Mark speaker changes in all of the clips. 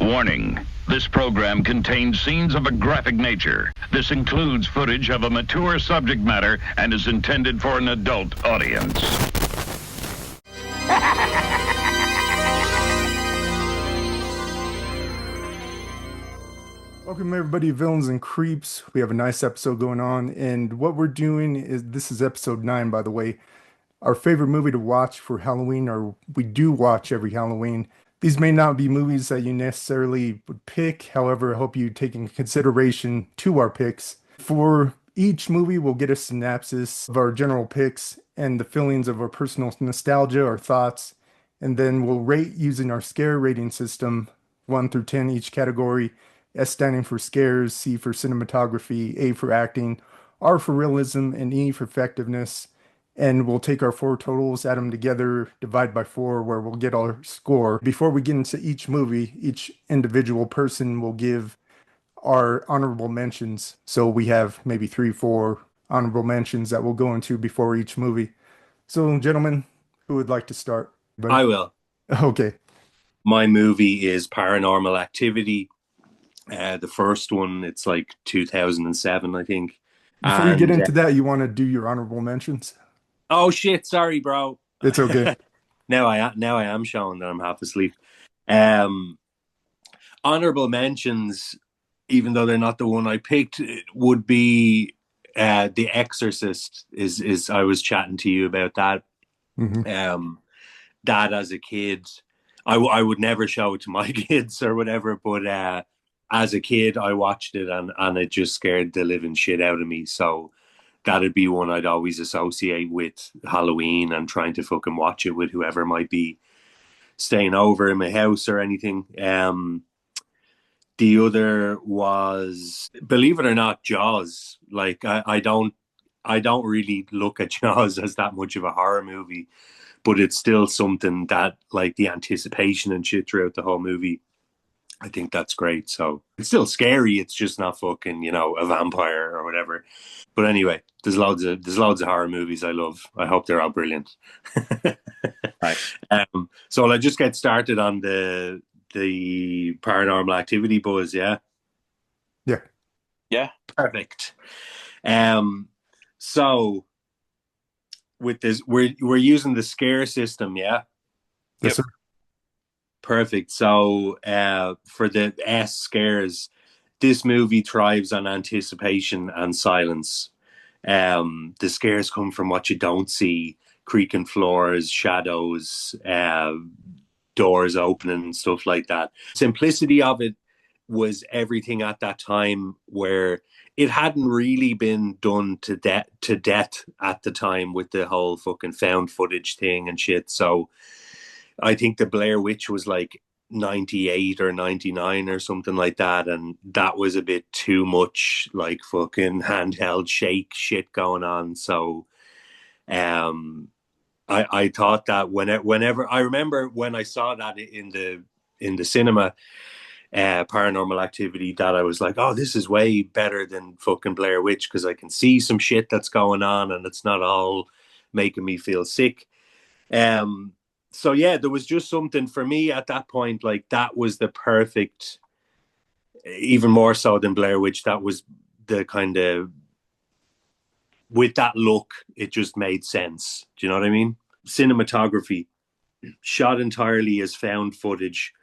Speaker 1: Warning. This program contains scenes of a graphic nature. This includes footage of a mature subject matter and is intended for an adult audience.
Speaker 2: Welcome everybody, Villains and Creeps. We have a nice episode going on, and what we're doing is, this is episode 9, by the way, our favorite movie to watch for Halloween, or we do watch every Halloween. These may not be movies that you necessarily would pick. However, I hope you take into consideration to our picks. For each movie, we'll get a synopsis of our general picks and the feelings of our personal nostalgia, our thoughts, and then we'll rate using our scare rating system, 1 through 10 each category. S standing for scares, C for cinematography, A for acting, R for realism, and E for effectiveness. And we'll take our 4 totals, add them together, divide by 4, where we'll get our score. Before we get into each movie, each individual person will give our honorable mentions. So we have maybe 3, 4 honorable mentions that we'll go into before each movie. So, gentlemen, who would like to start?
Speaker 3: I will.
Speaker 2: Okay.
Speaker 3: My movie is Paranormal Activity. The first one, it's like 2007, I think.
Speaker 2: Before you get into that, you want to do your honorable mentions?
Speaker 3: Oh shit! Sorry, bro.
Speaker 2: It's okay.
Speaker 3: Now I am showing that I'm half asleep. Honorable mentions, even though they're not the one I picked, would be The Exorcist. Is I was chatting to you about that.
Speaker 2: Mm-hmm.
Speaker 3: That as a kid, I would never show it to my kids or whatever, but as a kid, I watched it and it just scared the living shit out of me. So that'd be one I'd always associate with Halloween and trying to fucking watch it with whoever might be staying over in my house or anything. The other was, believe it or not, Jaws. Like I don't really look at Jaws as that much of a horror movie, but it's still something that, like, the anticipation and shit throughout the whole movie, I think that's great. So it's still scary. It's just not fucking, a vampire or whatever. But anyway, there's loads of horror movies I love. I hope they're all brilliant.
Speaker 1: Right.
Speaker 3: So I'll just get started on the Paranormal Activity buzz. Yeah. Perfect. So with this, we're using the scare system. Yeah.
Speaker 2: Yes, sir.
Speaker 3: Perfect. So for the S scares, this movie thrives on anticipation and silence. The scares come from what you don't see: creaking floors, shadows, doors opening, and stuff like that. Simplicity of it was everything at that time, where it hadn't really been done to death at the time with the whole fucking found footage thing and shit. So I think the Blair Witch was like 98 or 99 or something like that, and that was a bit too much, like, fucking handheld shake shit going on. So I thought that whenever I remember when I saw that in the cinema, Paranormal Activity, that I was like, oh, this is way better than fucking Blair Witch, because I can see some shit that's going on and it's not all making me feel sick. So yeah, there was just something for me at that point, like, that was the perfect, even more so than Blair Witch, that was the kind of, with that look, it just made sense. Do you know what I mean? Cinematography, shot entirely as found footage,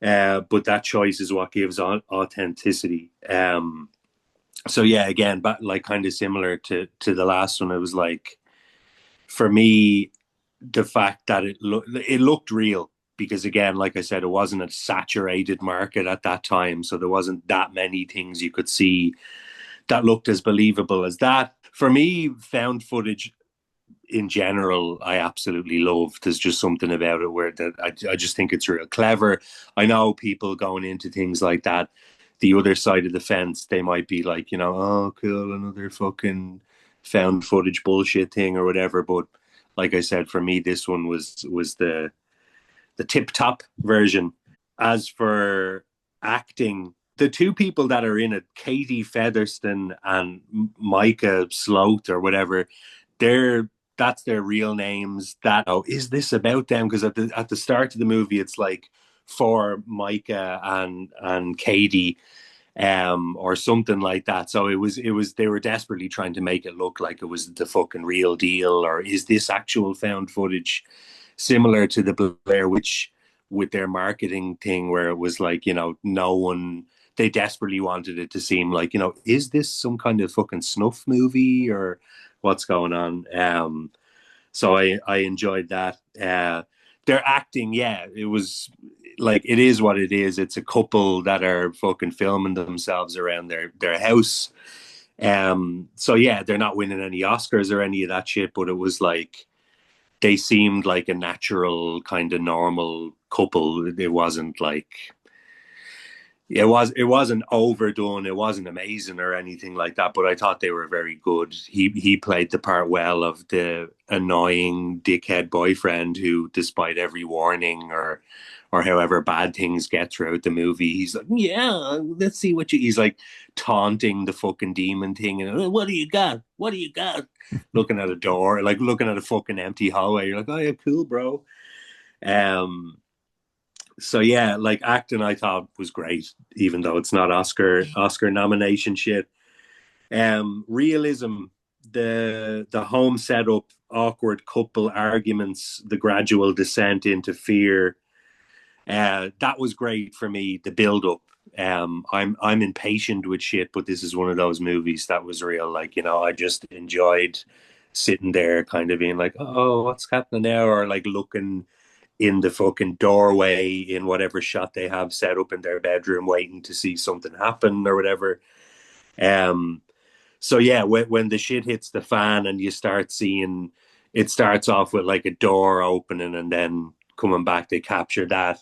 Speaker 3: but that choice is what gives authenticity. So yeah, again, but like kind of similar to the last one, it was like, for me, the fact that it looked real, because, again, like I said, it wasn't a saturated market at that time, so there wasn't that many things you could see that looked as believable as that. For me, found footage in general, I absolutely love. There's just something about it where I just think it's real clever. I know people going into things like that, the other side of the fence, they might be like, oh, cool, another fucking found footage bullshit thing or whatever, but like I said, for me, this one was the tip-top version. As for acting, the two people that are in it, Katie Featherston and Micah Sloat or whatever, that's their real names. Is this about them? Because at the start of the movie, it's like for Micah and Katie, or something like that. So it was they were desperately trying to make it look like it was the fucking real deal, or is this actual found footage, similar to the Blair Witch with their marketing thing, where it was like, no one, they desperately wanted it to seem like, is this some kind of fucking snuff movie or what's going on? So I enjoyed that. Their acting, yeah, it was like, it is what it is. It's a couple that are fucking filming themselves around their house. So yeah, they're not winning any Oscars or any of that shit, but it was like, they seemed like a natural kind of normal couple. It wasn't like, it wasn't overdone. It wasn't amazing or anything like that, but I thought they were very good. He played the part well of the annoying dickhead boyfriend who, despite every warning or however bad things get throughout the movie, he's like, yeah, let's see what he's like taunting the fucking demon thing. And what do you got? What do you got? Looking at a door, like looking at a fucking empty hallway. You're like, oh yeah, cool, bro. So yeah, like acting I thought was great, even though it's not Oscar nomination shit. Realism, the home setup, awkward couple arguments, the gradual descent into fear. That was great for me. The build up. I'm impatient with shit, but this is one of those movies that was real. Like, I just enjoyed sitting there, kind of being like, oh, what's happening now, or like looking in the fucking doorway in whatever shot they have set up in their bedroom, waiting to see something happen or whatever. So yeah, when the shit hits the fan and you start seeing, it starts off with like a door opening and then coming back, they capture that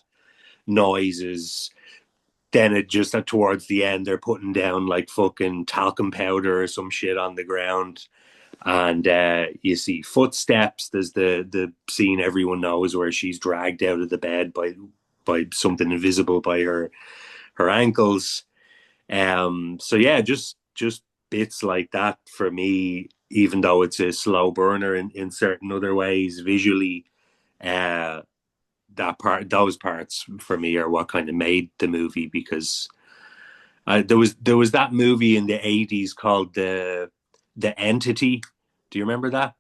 Speaker 3: noises. Then it just, towards the end, they're putting down like fucking talcum powder or some shit on the ground. And you see footsteps. There's the scene everyone knows where she's dragged out of the bed by something invisible by her ankles. So yeah, just bits like that for me, even though it's a slow burner in certain other ways visually. Those parts for me are what kind of made the movie, because there was that movie in the 80s called the Entity. Do you remember that?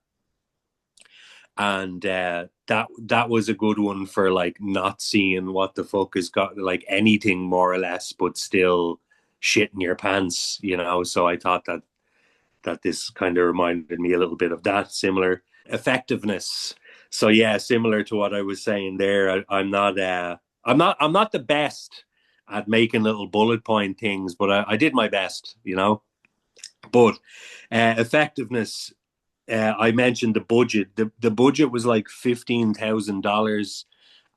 Speaker 3: And that was a good one for like not seeing what the fuck is got, like anything more or less, but still shitting your pants, So I thought that this kind of reminded me a little bit of that. Similar effectiveness. So yeah, similar to what I was saying there. I'm not the best at making little bullet point things, but I did my best, But effectiveness. I mentioned the budget. The budget was like $15,000,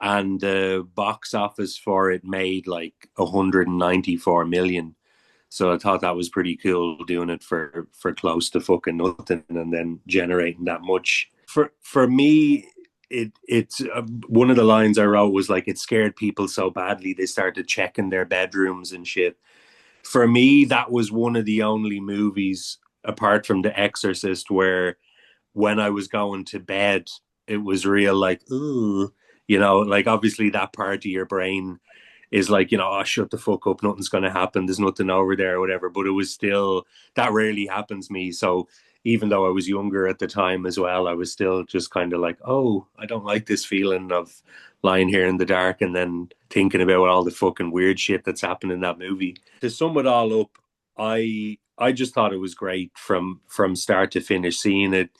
Speaker 3: and the box office for it made like 194 million. So I thought that was pretty cool, doing it for close to fucking nothing and then generating that much. For me, it's one of the lines I wrote was like, it scared people so badly they started checking their bedrooms and shit. For me, that was one of the only movies, apart from The Exorcist, where when I was going to bed, it was real like, ooh, like obviously that part of your brain is like, oh, shut the fuck up, nothing's going to happen, there's nothing over there or whatever. But it was still, that rarely happens to me. So even though I was younger at the time as well, I was still just kind of like, oh, I don't like this feeling of lying here in the dark and then thinking about all the fucking weird shit that's happened in that movie. To sum it all up, I just thought it was great from start to finish, seeing it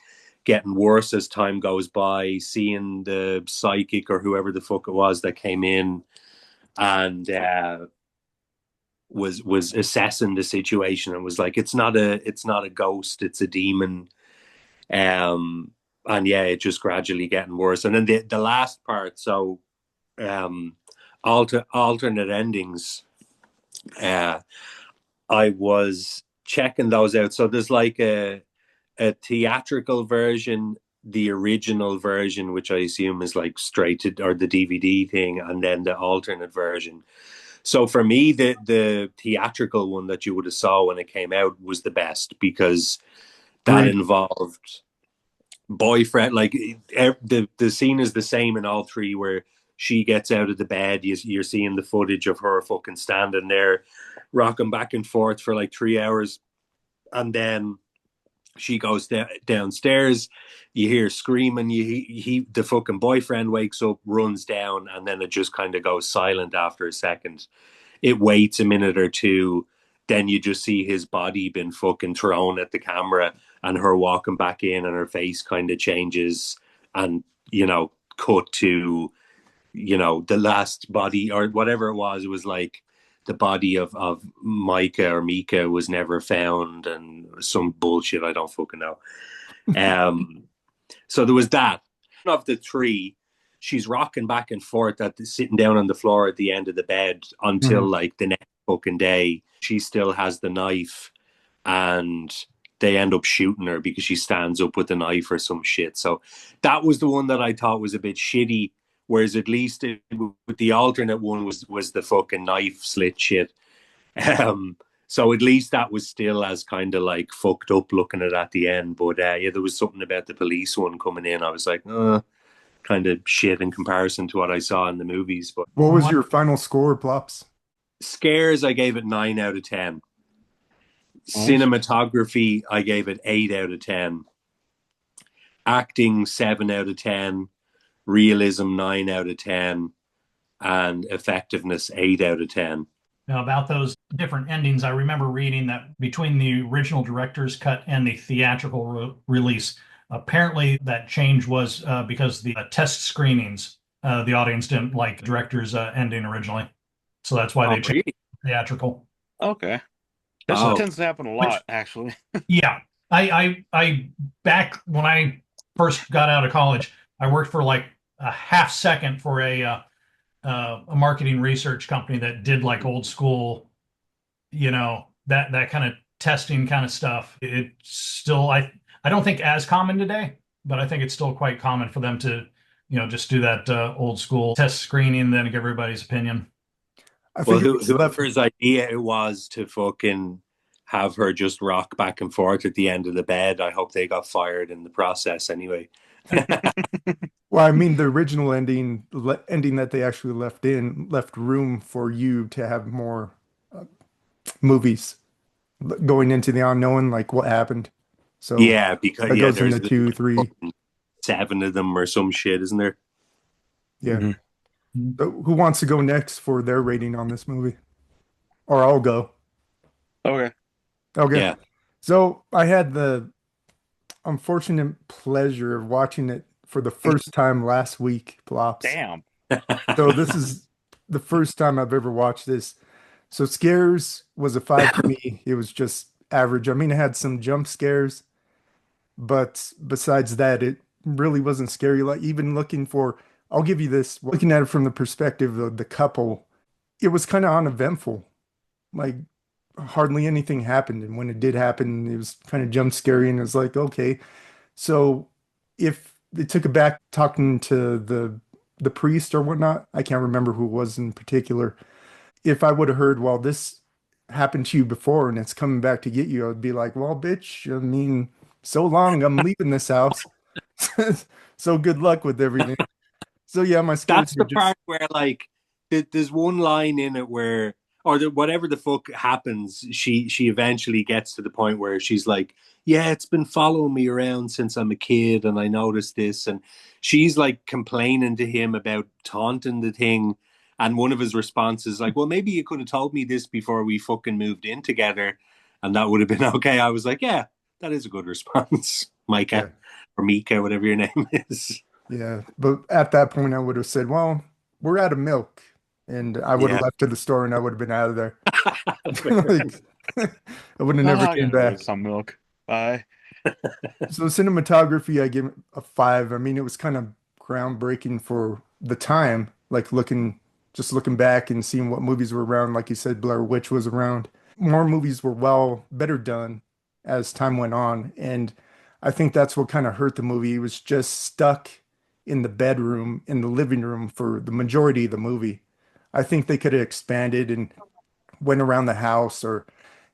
Speaker 3: getting worse as time goes by, seeing the psychic or whoever the fuck it was that came in and was assessing the situation and was like, it's not a ghost, it's a demon. And yeah, it just gradually getting worse. And then the last part, so alternate endings, I was checking those out. So there's like a theatrical version, the original version, which I assume is like straight to, or the DVD thing, and then the alternate version. So for me, the theatrical one that you would have saw when it came out was the best, because that involved boyfriend, like the scene is the same in all three, where she gets out of the bed. You're seeing the footage of her fucking standing there, rocking back and forth for like 3 hours. And then she goes downstairs. You hear screaming. The fucking boyfriend wakes up, runs down, and then it just kind of goes silent after a second. It waits a minute or two. Then you just see his body been fucking thrown at the camera, and her walking back in, and her face kind of changes, and cut to the last body or whatever it was. It was like the body of Micah or Mika was never found, and some bullshit I don't fucking know. So there was that. Of the three, she's rocking back and forth sitting down on the floor at the end of the bed until like the next fucking day. She still has the knife, and they end up shooting her because she stands up with the knife or some shit. So that was the one that I thought was a bit shitty. Whereas at least with the alternate one was the fucking knife slit shit. So at least that was still as kind of like fucked up looking at the end. But yeah, there was something about the police one coming in. I was like, kind of shit in comparison to what I saw in the movies. But
Speaker 2: What was your final score, Plops?
Speaker 3: scares, I gave it 9 out of 10. Cinematography, I gave it 8 out of 10. Acting, 7 out of 10. Realism, 9 out of 10. And effectiveness, 8 out of 10.
Speaker 4: Now, about those different endings, I remember reading that between the original director's cut and the theatrical release, apparently that change was because the test screenings, the audience didn't like the director's ending originally. So that's why they changed theatrical.
Speaker 5: Okay. This tends to happen a lot, actually.
Speaker 4: Yeah. I back when I first got out of college, I worked for like a half second for a marketing research company that did like old school, that kind of testing kind of stuff. It's still, I don't think as common today, but I think it's still quite common for them to, just do that old school test screening, then give everybody's opinion.
Speaker 2: I think
Speaker 3: whoever's idea it was to fucking have her just rock back and forth at the end of the bed, I hope they got fired in the process anyway.
Speaker 2: Well, I mean, the original ending that they actually left room for you to have more movies going into the unknown, like what happened. So
Speaker 3: yeah, because
Speaker 2: that goes into 2, 3,
Speaker 3: 7 of them or some shit, isn't there?
Speaker 2: Yeah. So who wants to go next for their rating on this movie? Or I'll go.
Speaker 5: Okay.
Speaker 2: Yeah. So I had the unfortunate pleasure of watching it for the first time last week, Plops.
Speaker 5: Damn.
Speaker 2: So this is the first time I've ever watched this. So scares was a 5 for me. It was just average. I mean, it had some jump scares, but besides that, it really wasn't scary. Like even I'll give you this, looking at it from the perspective of the couple, it was kind of uneventful. Like hardly anything happened. And when it did happen, it was kind of jump scary. And it was like, okay. So if they took it back talking to the priest or whatnot, I can't remember who it was in particular. If I would have heard, well, this happened to you before and it's coming back to get you, I would be like, well, bitch, I mean, so long, I'm leaving this house. So good luck with everything. So yeah, my scares.
Speaker 3: That's the part where like there's one line in it where, or whatever the fuck happens, she eventually gets to the point where she's like, yeah, it's been following me around since I'm a kid, and I noticed this, and she's like complaining to him about taunting the thing, and one of his responses is like, well, maybe you could have told me this before we fucking moved in together, and that would have been okay. I was like, yeah, that is a good response, Micah, or Mika, whatever your name is.
Speaker 2: Yeah, but at that point, I would have said, well, we're out of milk. And I would have left to the store and I would have been out of there. Like, I would have never came back.
Speaker 5: Some milk. Bye.
Speaker 2: So cinematography, I give it a 5. I mean, it was kind of groundbreaking for the time. Like just looking back and seeing what movies were around. Like you said, Blair Witch was around. More movies were better done as time went on. And I think that's what kind of hurt the movie. It was just stuck in the bedroom, in the living room for the majority of the movie. I think they could have expanded and went around the house or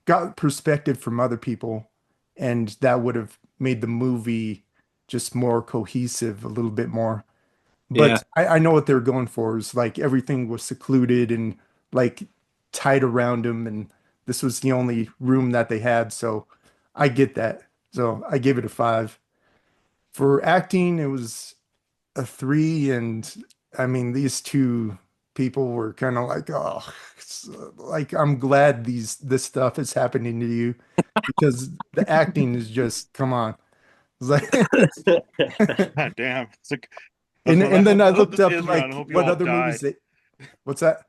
Speaker 2: got perspective from other people, and that would have made the movie just more cohesive, a little bit more
Speaker 3: Yeah.
Speaker 2: But I know what they were going for. Is like everything was secluded and like tight around them, and this was the only room that they had. So I get that. So I gave it a 5. For acting, it was a 3, and I mean these two people were kind of like, oh, like I'm glad this stuff is happening to you because the acting is just come on. It's like
Speaker 5: God damn. It's like
Speaker 2: and then I
Speaker 5: I hope
Speaker 2: looked
Speaker 5: this
Speaker 2: up
Speaker 5: is real. And I
Speaker 2: like
Speaker 5: hope you
Speaker 2: what
Speaker 5: all
Speaker 2: other movies
Speaker 5: died.
Speaker 2: they what's that?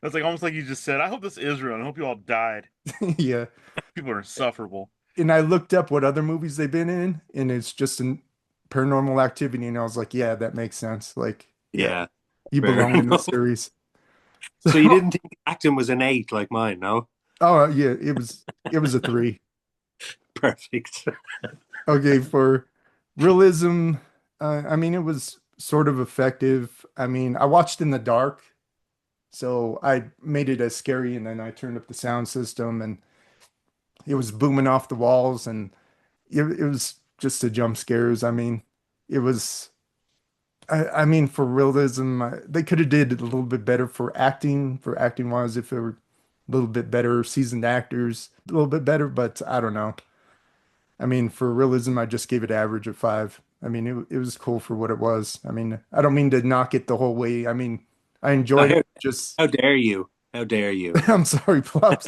Speaker 5: That's like almost like you just said. I hope this is real. And I hope you all died.
Speaker 2: Yeah.
Speaker 5: People are insufferable.
Speaker 2: And I looked up what other movies they've been in, and it's just in Paranormal Activity, and I was like, yeah, that makes sense. Like, yeah,
Speaker 3: Yeah.
Speaker 2: you
Speaker 3: Fair
Speaker 2: belong in the
Speaker 3: enough.
Speaker 2: series. So,
Speaker 3: So you didn't think acting was an 8 like mine, no?
Speaker 2: oh yeah, it was a 3.
Speaker 3: Perfect.
Speaker 2: Okay, for realism, I mean, it was sort of effective. I mean, I watched in the dark, so I made it as scary, and then I turned up the sound system, and it was booming off the walls, and it was just the jump scares. I mean, it was. I mean, for realism, they could have did it a little bit better for acting wise, if they were a little bit better, seasoned actors, a little bit better. But I don't know. I mean, for realism, I just gave it average of 5. I mean, it was cool for what it was. I mean, I don't mean to knock it the whole way. I mean, I enjoyed
Speaker 3: How,
Speaker 2: it. Just,
Speaker 3: how dare you? How dare you?
Speaker 2: I'm sorry, Plops.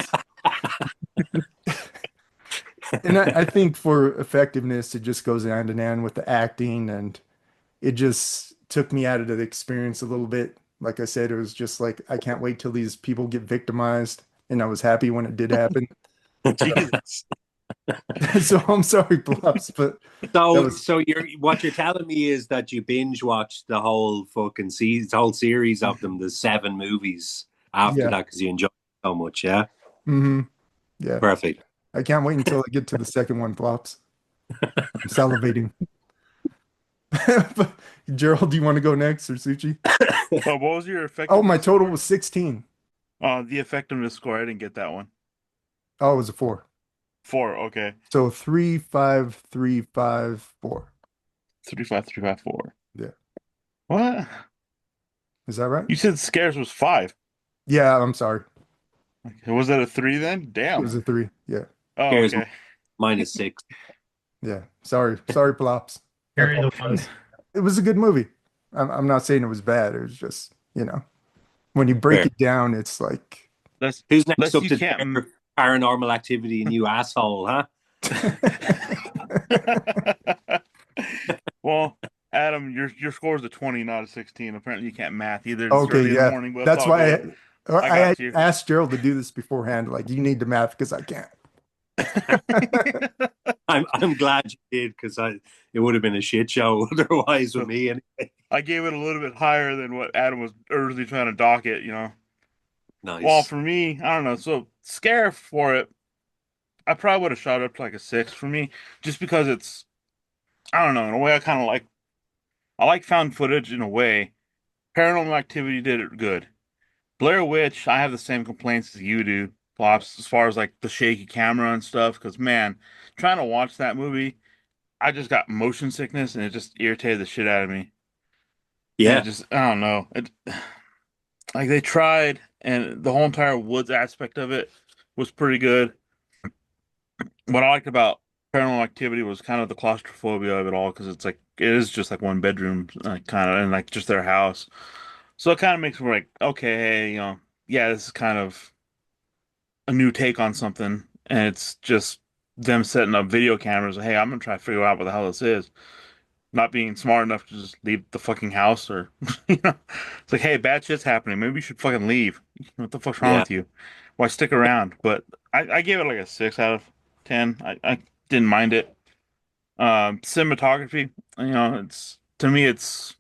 Speaker 2: And I think for effectiveness, it just goes hand in hand with the acting, and it just took me out of the experience a little bit. Like I said, it was just like I can't wait till these people get victimized, and I was happy when it did happen. So,
Speaker 5: Jesus.
Speaker 2: so I'm sorry, Bluffs, but that
Speaker 3: So,
Speaker 2: was
Speaker 3: so what you're telling me is that you binge watched the whole fucking season, the whole series of them, the 7 movies after
Speaker 2: yeah.
Speaker 3: that because you enjoyed it so much. Yeah,
Speaker 2: Hmm. Yeah.
Speaker 3: perfect.
Speaker 2: I can't wait until I get to the second one, Flops. I'm salivating. But, Gerald, do you want to go next or Suchi?
Speaker 5: What was your
Speaker 2: Oh, my
Speaker 5: effectiveness
Speaker 2: total
Speaker 5: score?
Speaker 2: was 16.
Speaker 5: The effectiveness score. I didn't get that one.
Speaker 2: Oh, it was a 4.
Speaker 5: 4. Okay.
Speaker 2: So 3, 5, 3, 5, 4.
Speaker 5: 35354.
Speaker 2: Yeah.
Speaker 5: What?
Speaker 2: Is that right?
Speaker 5: You said scares was 5.
Speaker 2: Yeah, I'm sorry.
Speaker 5: Okay, was that a 3 then?
Speaker 2: It
Speaker 5: Damn.
Speaker 2: was a 3. Yeah.
Speaker 5: Oh,
Speaker 3: Here's
Speaker 5: okay.
Speaker 3: -6.
Speaker 2: Yeah. Sorry. Sorry, Plops. I
Speaker 4: Carry the one.
Speaker 2: apologize. It was a good movie. I'm not saying it was bad. It was just, when you break
Speaker 3: Fair.
Speaker 2: it down, it's like
Speaker 5: Let's
Speaker 3: Who's next
Speaker 5: let's
Speaker 3: up
Speaker 5: you
Speaker 3: to
Speaker 5: can't.
Speaker 3: paranormal activity? And you asshole, huh?
Speaker 5: Well, Adam, your score is a 20, not a 16. Apparently, you can't math either. It's
Speaker 2: okay,
Speaker 5: early in the
Speaker 2: yeah.
Speaker 5: morning, but it's
Speaker 2: That's
Speaker 5: all
Speaker 2: why
Speaker 5: good. I
Speaker 2: I
Speaker 5: got you.
Speaker 2: asked Gerald to do this beforehand. Like, you need the math because I can't.
Speaker 3: I'm glad you did because it would have been a shit show otherwise with
Speaker 5: So
Speaker 3: me. Anyway.
Speaker 5: I gave it a little bit higher than what Adam was originally trying to dock it. Well,
Speaker 3: Nice.
Speaker 5: for me, I don't know. So scare for it, I probably would have shot it up to like a 6 for me, just because it's I don't know. In a way, I like found footage in a way. Paranormal Activity did it good. Blair Witch, I have the same complaints as you do, Flops, as far as like the shaky camera and stuff. Because man, trying to watch that movie, I just got motion sickness and it just irritated the shit out of me. And it
Speaker 3: Yeah.
Speaker 5: just, I don't know. Like they tried, and the whole entire woods aspect of it was pretty good. What I liked about Paranormal Activity was kind of the claustrophobia of it all, because it's like it is just like one bedroom, like kind of, and like just their house. So it kind of makes me like, okay, hey, yeah, this is kind of a new take on something, and it's just them setting up video cameras. Hey, I'm gonna try to figure out what the hell this is. Not being smart enough to just leave the fucking house, or it's like, hey, bad shit's happening. Maybe you should fucking leave. What the fuck's wrong
Speaker 3: Yeah.
Speaker 5: with you? Why stick around? But I gave it like a 6 out of 10. I didn't mind it. Cinematography, it's to me, it's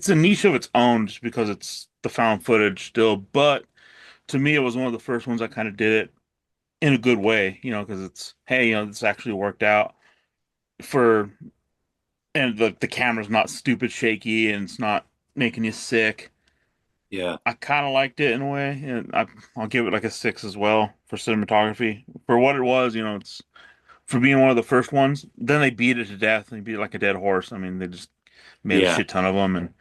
Speaker 5: a niche of its own, just because it's the found footage still. But to me, it was one of the first ones I kind of did it in a good way, because it's, hey, this actually worked out for, and the camera's not stupid shaky and it's not making you sick.
Speaker 3: Yeah.
Speaker 5: I kind of liked it in a way, and I'll give it like a 6 as well for cinematography for what it was. It's for being one of the first ones. Then they beat it to death. They beat it like a dead horse. I mean, they just made a
Speaker 3: Yeah.
Speaker 5: shit ton of them, and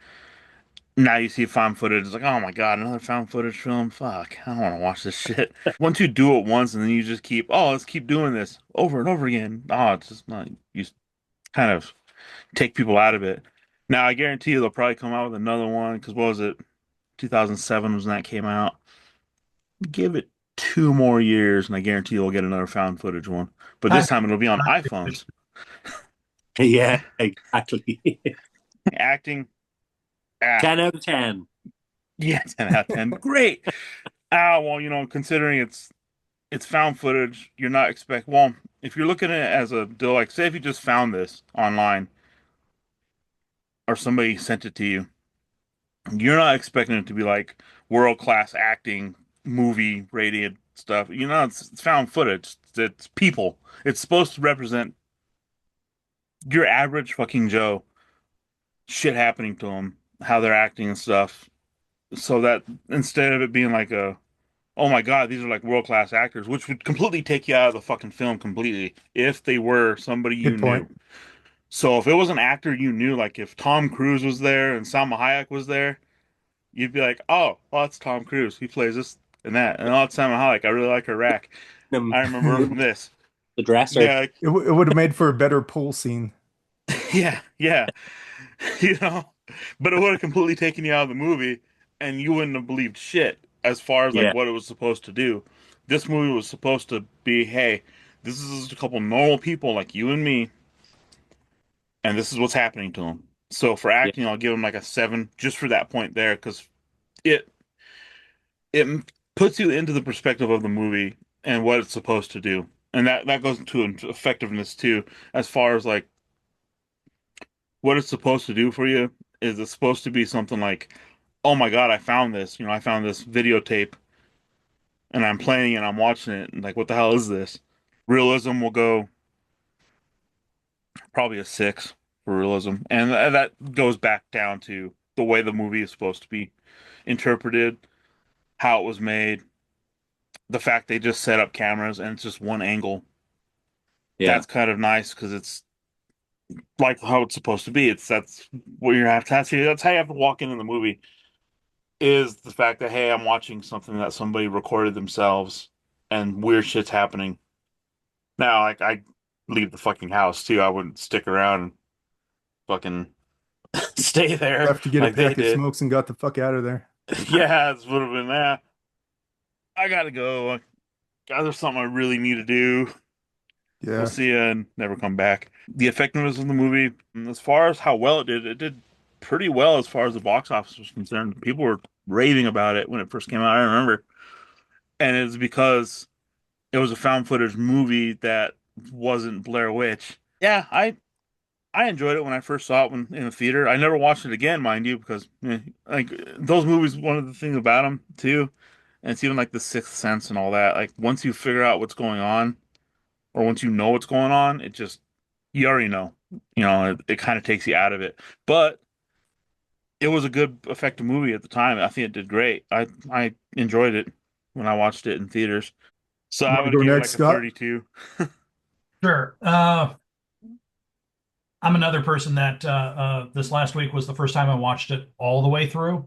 Speaker 5: now you see found footage. It's like, oh my god, another found footage film. Fuck, I don't want to watch this shit. Once you do it once, and then you just keep, oh, let's keep doing this over and over again. Oh, it's just not. You kind of take people out of it. Now I guarantee you they'll probably come out with another one because what was it? 2007 was when that came out. Give it 2 more years, and I guarantee you'll get another found footage one. But
Speaker 4: I,
Speaker 5: this time it'll be on iPhones.
Speaker 3: Yeah, exactly.
Speaker 5: Acting, ah,
Speaker 3: 10 out of 10.
Speaker 5: yeah, 10 out of 10. Great. Ah, well, considering it's found footage, you're not well, if you're looking at it as a deal, like say if you just found this online or somebody sent it to you, you're not expecting it to be like world class acting, movie rated stuff. It's found footage. It's people. It's supposed to represent your average fucking Joe, shit happening to them, how they're acting and stuff. So that instead of it being like oh my God, these are like world class actors, which would completely take you out of the fucking film completely if they were somebody you
Speaker 2: Good point.
Speaker 5: knew. So if it was an actor you knew, like if Tom Cruise was there and Salma Hayek was there, you'd be like, oh, well, that's Tom Cruise. He plays this and that. And oh, it's Salma Hayek. I really like her rack. I remember her from this.
Speaker 3: The dresser.
Speaker 5: Yeah,
Speaker 2: It would have made for a better pool scene.
Speaker 5: yeah, yeah. You know, but it would have completely taken you out of the movie and you wouldn't have believed shit as far as
Speaker 3: Yeah.
Speaker 5: like what it was supposed to do. This movie was supposed to be, hey, this is just a couple normal people like you and me, and this is what's happening to them. So for
Speaker 3: Yeah.
Speaker 5: acting, I'll give them like a 7 just for that point there because it it puts you into the perspective of the movie and what it's supposed to do. And that goes into effectiveness too, as far as like what it's supposed to do for you. Is it supposed to be something like, oh my God, I found this, I found this videotape and I'm playing it, I'm watching it, and like, what the hell is this? Realism will go probably a 6 for realism. And that goes back down to the way the movie is supposed to be interpreted, how it was made, the fact they just set up cameras and it's just one angle.
Speaker 3: Yeah.
Speaker 5: That's kind of nice because it's like how it's supposed to be. That's what you have to. That's how you have to walk into the movie. Is the fact that hey, I'm watching something that somebody recorded themselves, and weird shit's happening. Now, like I leave the fucking house too. I wouldn't stick around and fucking stay there
Speaker 2: Left to get
Speaker 5: like
Speaker 2: a
Speaker 5: they
Speaker 2: pack of
Speaker 5: did.
Speaker 2: smokes and got the fuck out of there.
Speaker 5: Yeah, this would have been that. I gotta go. God, there's something I really need to do. We'll
Speaker 2: Yeah.
Speaker 5: see you and never come back. The effectiveness of the movie, as far as how well it did pretty well as far as the box office was concerned. People were raving about it when it first came out, I remember. And it's because it was a found footage movie that wasn't Blair Witch. Yeah, I enjoyed it when I first saw it in the theater. I never watched it again, mind you, because like those movies, one of the things about them too, and it's even like The Sixth Sense and all that. Like once you figure out what's going on, or once you know what's going on, it just you already know. It kind of takes you out of it. But it was a good, effective movie at the time. I think it did great. I enjoyed it when I watched it in theaters. So
Speaker 2: You
Speaker 5: I'm
Speaker 2: want to
Speaker 5: gonna
Speaker 2: go
Speaker 5: give it
Speaker 2: next,
Speaker 5: like a
Speaker 2: Scott?
Speaker 5: 32.
Speaker 4: Sure. I'm another person that this last week was the first time I watched it all the way through.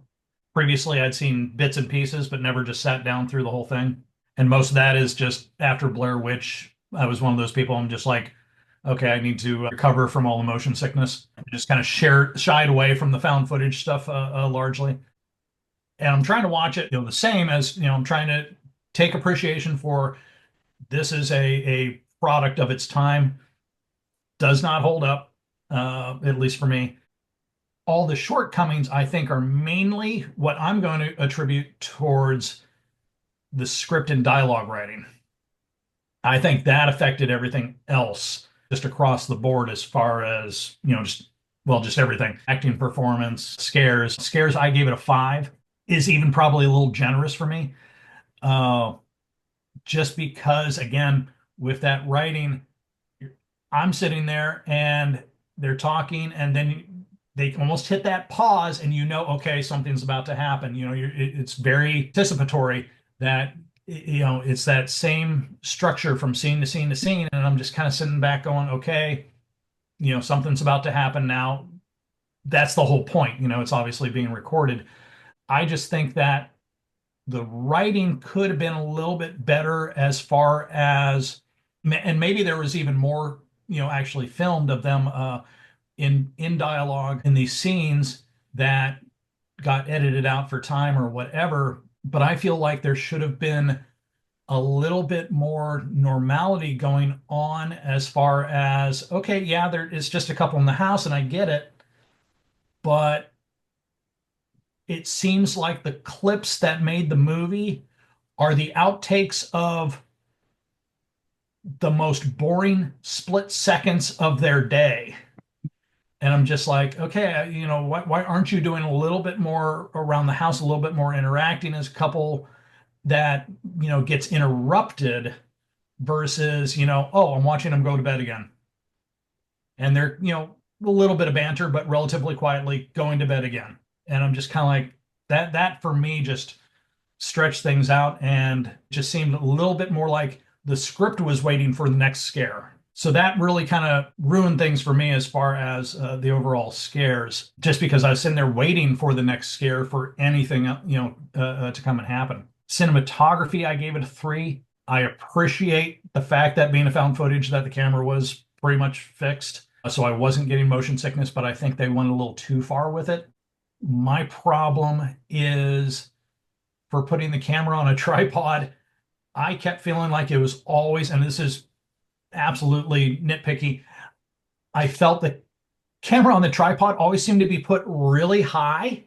Speaker 4: Previously, I'd seen bits and pieces, but never just sat down through the whole thing. And most of that is just after Blair Witch. I was one of those people. I'm just like, okay, I need to recover from all the motion sickness. Just kind of shied away from the found footage stuff largely. And I'm trying to watch it, the same as, I'm trying to take appreciation for this is a product of its time. Does not hold up, at least for me. All the shortcomings, I think, are mainly what I'm going to attribute towards the script and dialogue writing. I think that affected everything else just across the board as far as, just everything. Acting, performance, scares. Scares, I gave it a 5, is even probably a little generous for me. Just because, again, with that writing, I'm sitting there and they're talking, and then they almost hit that pause, and okay, something's about to happen. It's very anticipatory that it's that same structure from scene to scene to scene, and I'm just kind of sitting back going, okay, something's about to happen now. that's the whole point. It's obviously being recorded. I just think that the writing could have been a little bit better as far as, and maybe there was even more, actually filmed of them in dialogue in these scenes that got edited out for time or whatever. But I feel like there should have been a little bit more normality going on as far as, okay, yeah, there is just a couple in the house and I get it, but it seems like the clips that made the movie are the outtakes of the most boring split seconds of their day. And I'm just like, okay, why aren't you doing a little bit more around the house, a little bit more interacting as a couple that, gets interrupted versus, oh, I'm watching them go to bed again. And they're, a little bit of banter, but relatively quietly going to bed again. And I'm just kind of like, that for me just stretched things out and just seemed a little bit more like the script was waiting for the next scare. So that really kind of ruined things for me as far as the overall scares, just because I was sitting there waiting for the next scare for anything, to come and happen. Cinematography, I gave it a 3. I appreciate the fact that being a found footage that the camera was pretty much fixed. So I wasn't getting motion sickness, but I think they went a little too far with it. My problem is for putting the camera on a tripod. I kept feeling like it was always, and this is absolutely nitpicky, I felt the camera on the tripod always seemed to be put really high,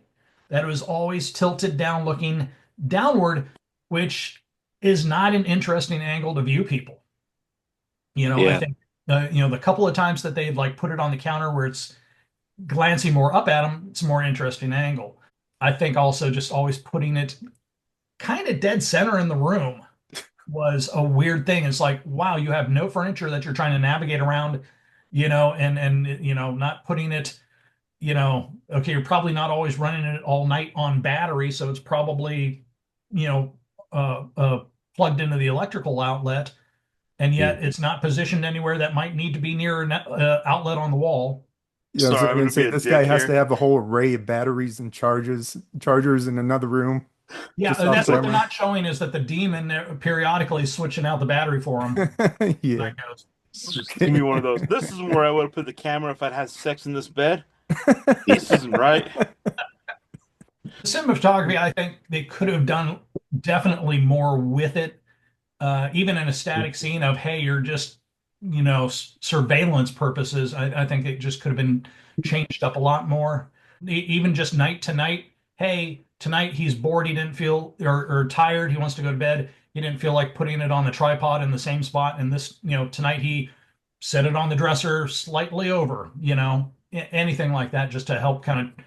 Speaker 4: that it was always tilted down looking downward, which is not an interesting angle to view people. I
Speaker 3: Yeah.
Speaker 4: think the couple of times that they've like put it on the counter where it's glancing more up at them, it's a more interesting angle. I think also just always putting it kind of dead center in the room was a weird thing. It's like, wow, you have no furniture that you're trying to navigate around, and not putting it, okay, you're probably not always running it all night on battery, so it's probably, you know, plugged into the electrical outlet, and yet it's not positioned anywhere that might need to be near an outlet on the wall.
Speaker 2: Yeah, I was
Speaker 5: Sorry, I'm
Speaker 2: gonna
Speaker 5: gonna be
Speaker 2: say
Speaker 5: a
Speaker 2: this guy
Speaker 5: dick
Speaker 2: has to
Speaker 5: here.
Speaker 2: have a whole array of batteries and chargers in another room,
Speaker 4: Yeah,
Speaker 2: just off
Speaker 4: that's what they're
Speaker 2: camera.
Speaker 4: not showing is that the demon periodically is switching out the battery for him.
Speaker 2: Yeah.
Speaker 4: That goes.
Speaker 5: It's just give me
Speaker 2: Okay.
Speaker 5: one of those. This isn't where I would have put the camera if I'd had sex in this bed. This isn't right.
Speaker 4: Cinematography, I think they could have done definitely more with it. Even in a static scene of, hey, you're just, surveillance purposes, I think it just could have been changed up a lot more. Even just night to night, hey, tonight he's bored, he didn't feel, or tired, he wants to go to bed. He didn't feel like putting it on the tripod in the same spot. And this, tonight he set it on the dresser slightly over, anything like that just to help kind of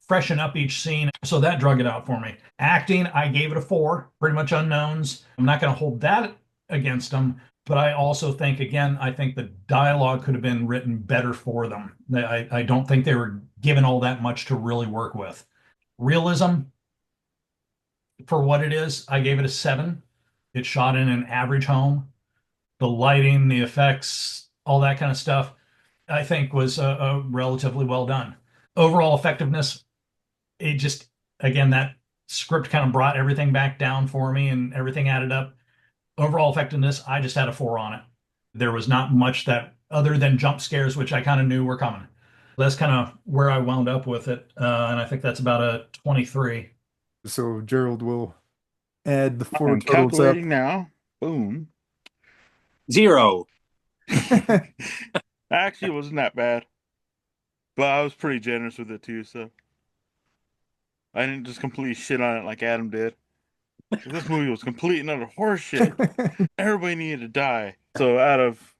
Speaker 4: freshen up each scene. So that drug it out for me. Acting, I gave it a 4, pretty much unknowns. I'm not going to hold that against them, but I also think, again, I think the dialogue could have been written better for them. I don't think they were given all that much to really work with. Realism, for what it is, I gave it a 7. It's shot in an average home. The lighting, the effects, all that kind of stuff, I think was relatively well done. Overall effectiveness, it just, again, that script kind of brought everything back down for me and everything added up. Overall effectiveness, I just had a 4 on it. There was not much that other than jump scares, which I kind of knew were coming. That's kind of where I wound up with it. And I think that's about a 23.
Speaker 2: So Gerald will add the four
Speaker 5: I'm
Speaker 2: totals up.
Speaker 5: calculating now. Boom.
Speaker 3: 0.
Speaker 5: Actually, it wasn't that bad, but I was pretty generous with it too. So I didn't just completely shit on it like Adam did. This movie was complete and utter horseshit. Everybody needed to die. So out of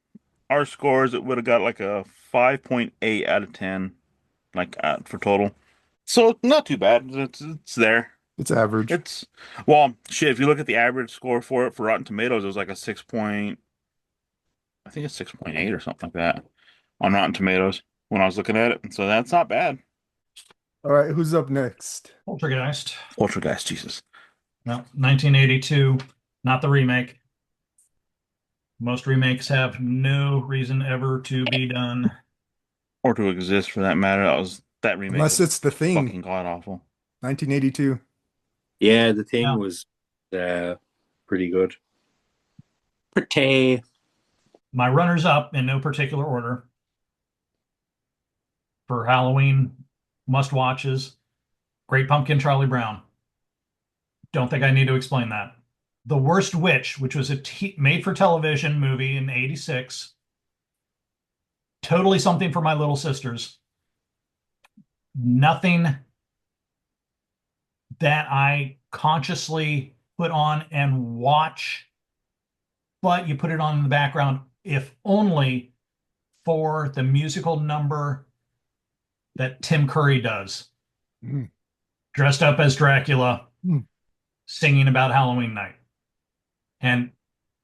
Speaker 5: our scores, it would have got like a 5.8 out of 10, like for total. So not too bad. It's there.
Speaker 2: It's average.
Speaker 5: It's well, shit. If you look at the average score for it for Rotten Tomatoes, it was like a 6 point. I think it's 6.8 or something like that on Rotten Tomatoes when I was looking at it. And so that's not bad.
Speaker 2: All right, who's up next?
Speaker 4: Poltergeist.
Speaker 5: Poltergeist, Jesus.
Speaker 4: No, 1982, not the remake. Most remakes have no reason ever to be done.
Speaker 5: Or to exist for that matter. That was That remake
Speaker 2: Unless
Speaker 5: was
Speaker 2: it's The Thing,
Speaker 5: fucking god awful.
Speaker 2: 1982.
Speaker 3: Yeah, the thing
Speaker 4: Yeah.
Speaker 3: was pretty good. Pretty.
Speaker 4: My runners up in no particular order for Halloween must watches: Great Pumpkin, Charlie Brown. Don't think I need to explain that. The Worst Witch, which was a made for television movie in '86. Totally something for my little sisters. Nothing that I consciously put on and watch, but you put it on in the background, if only for the musical number that Tim Curry does,
Speaker 2: Mm.
Speaker 4: dressed up as Dracula,
Speaker 2: Mm.
Speaker 4: singing about Halloween night, and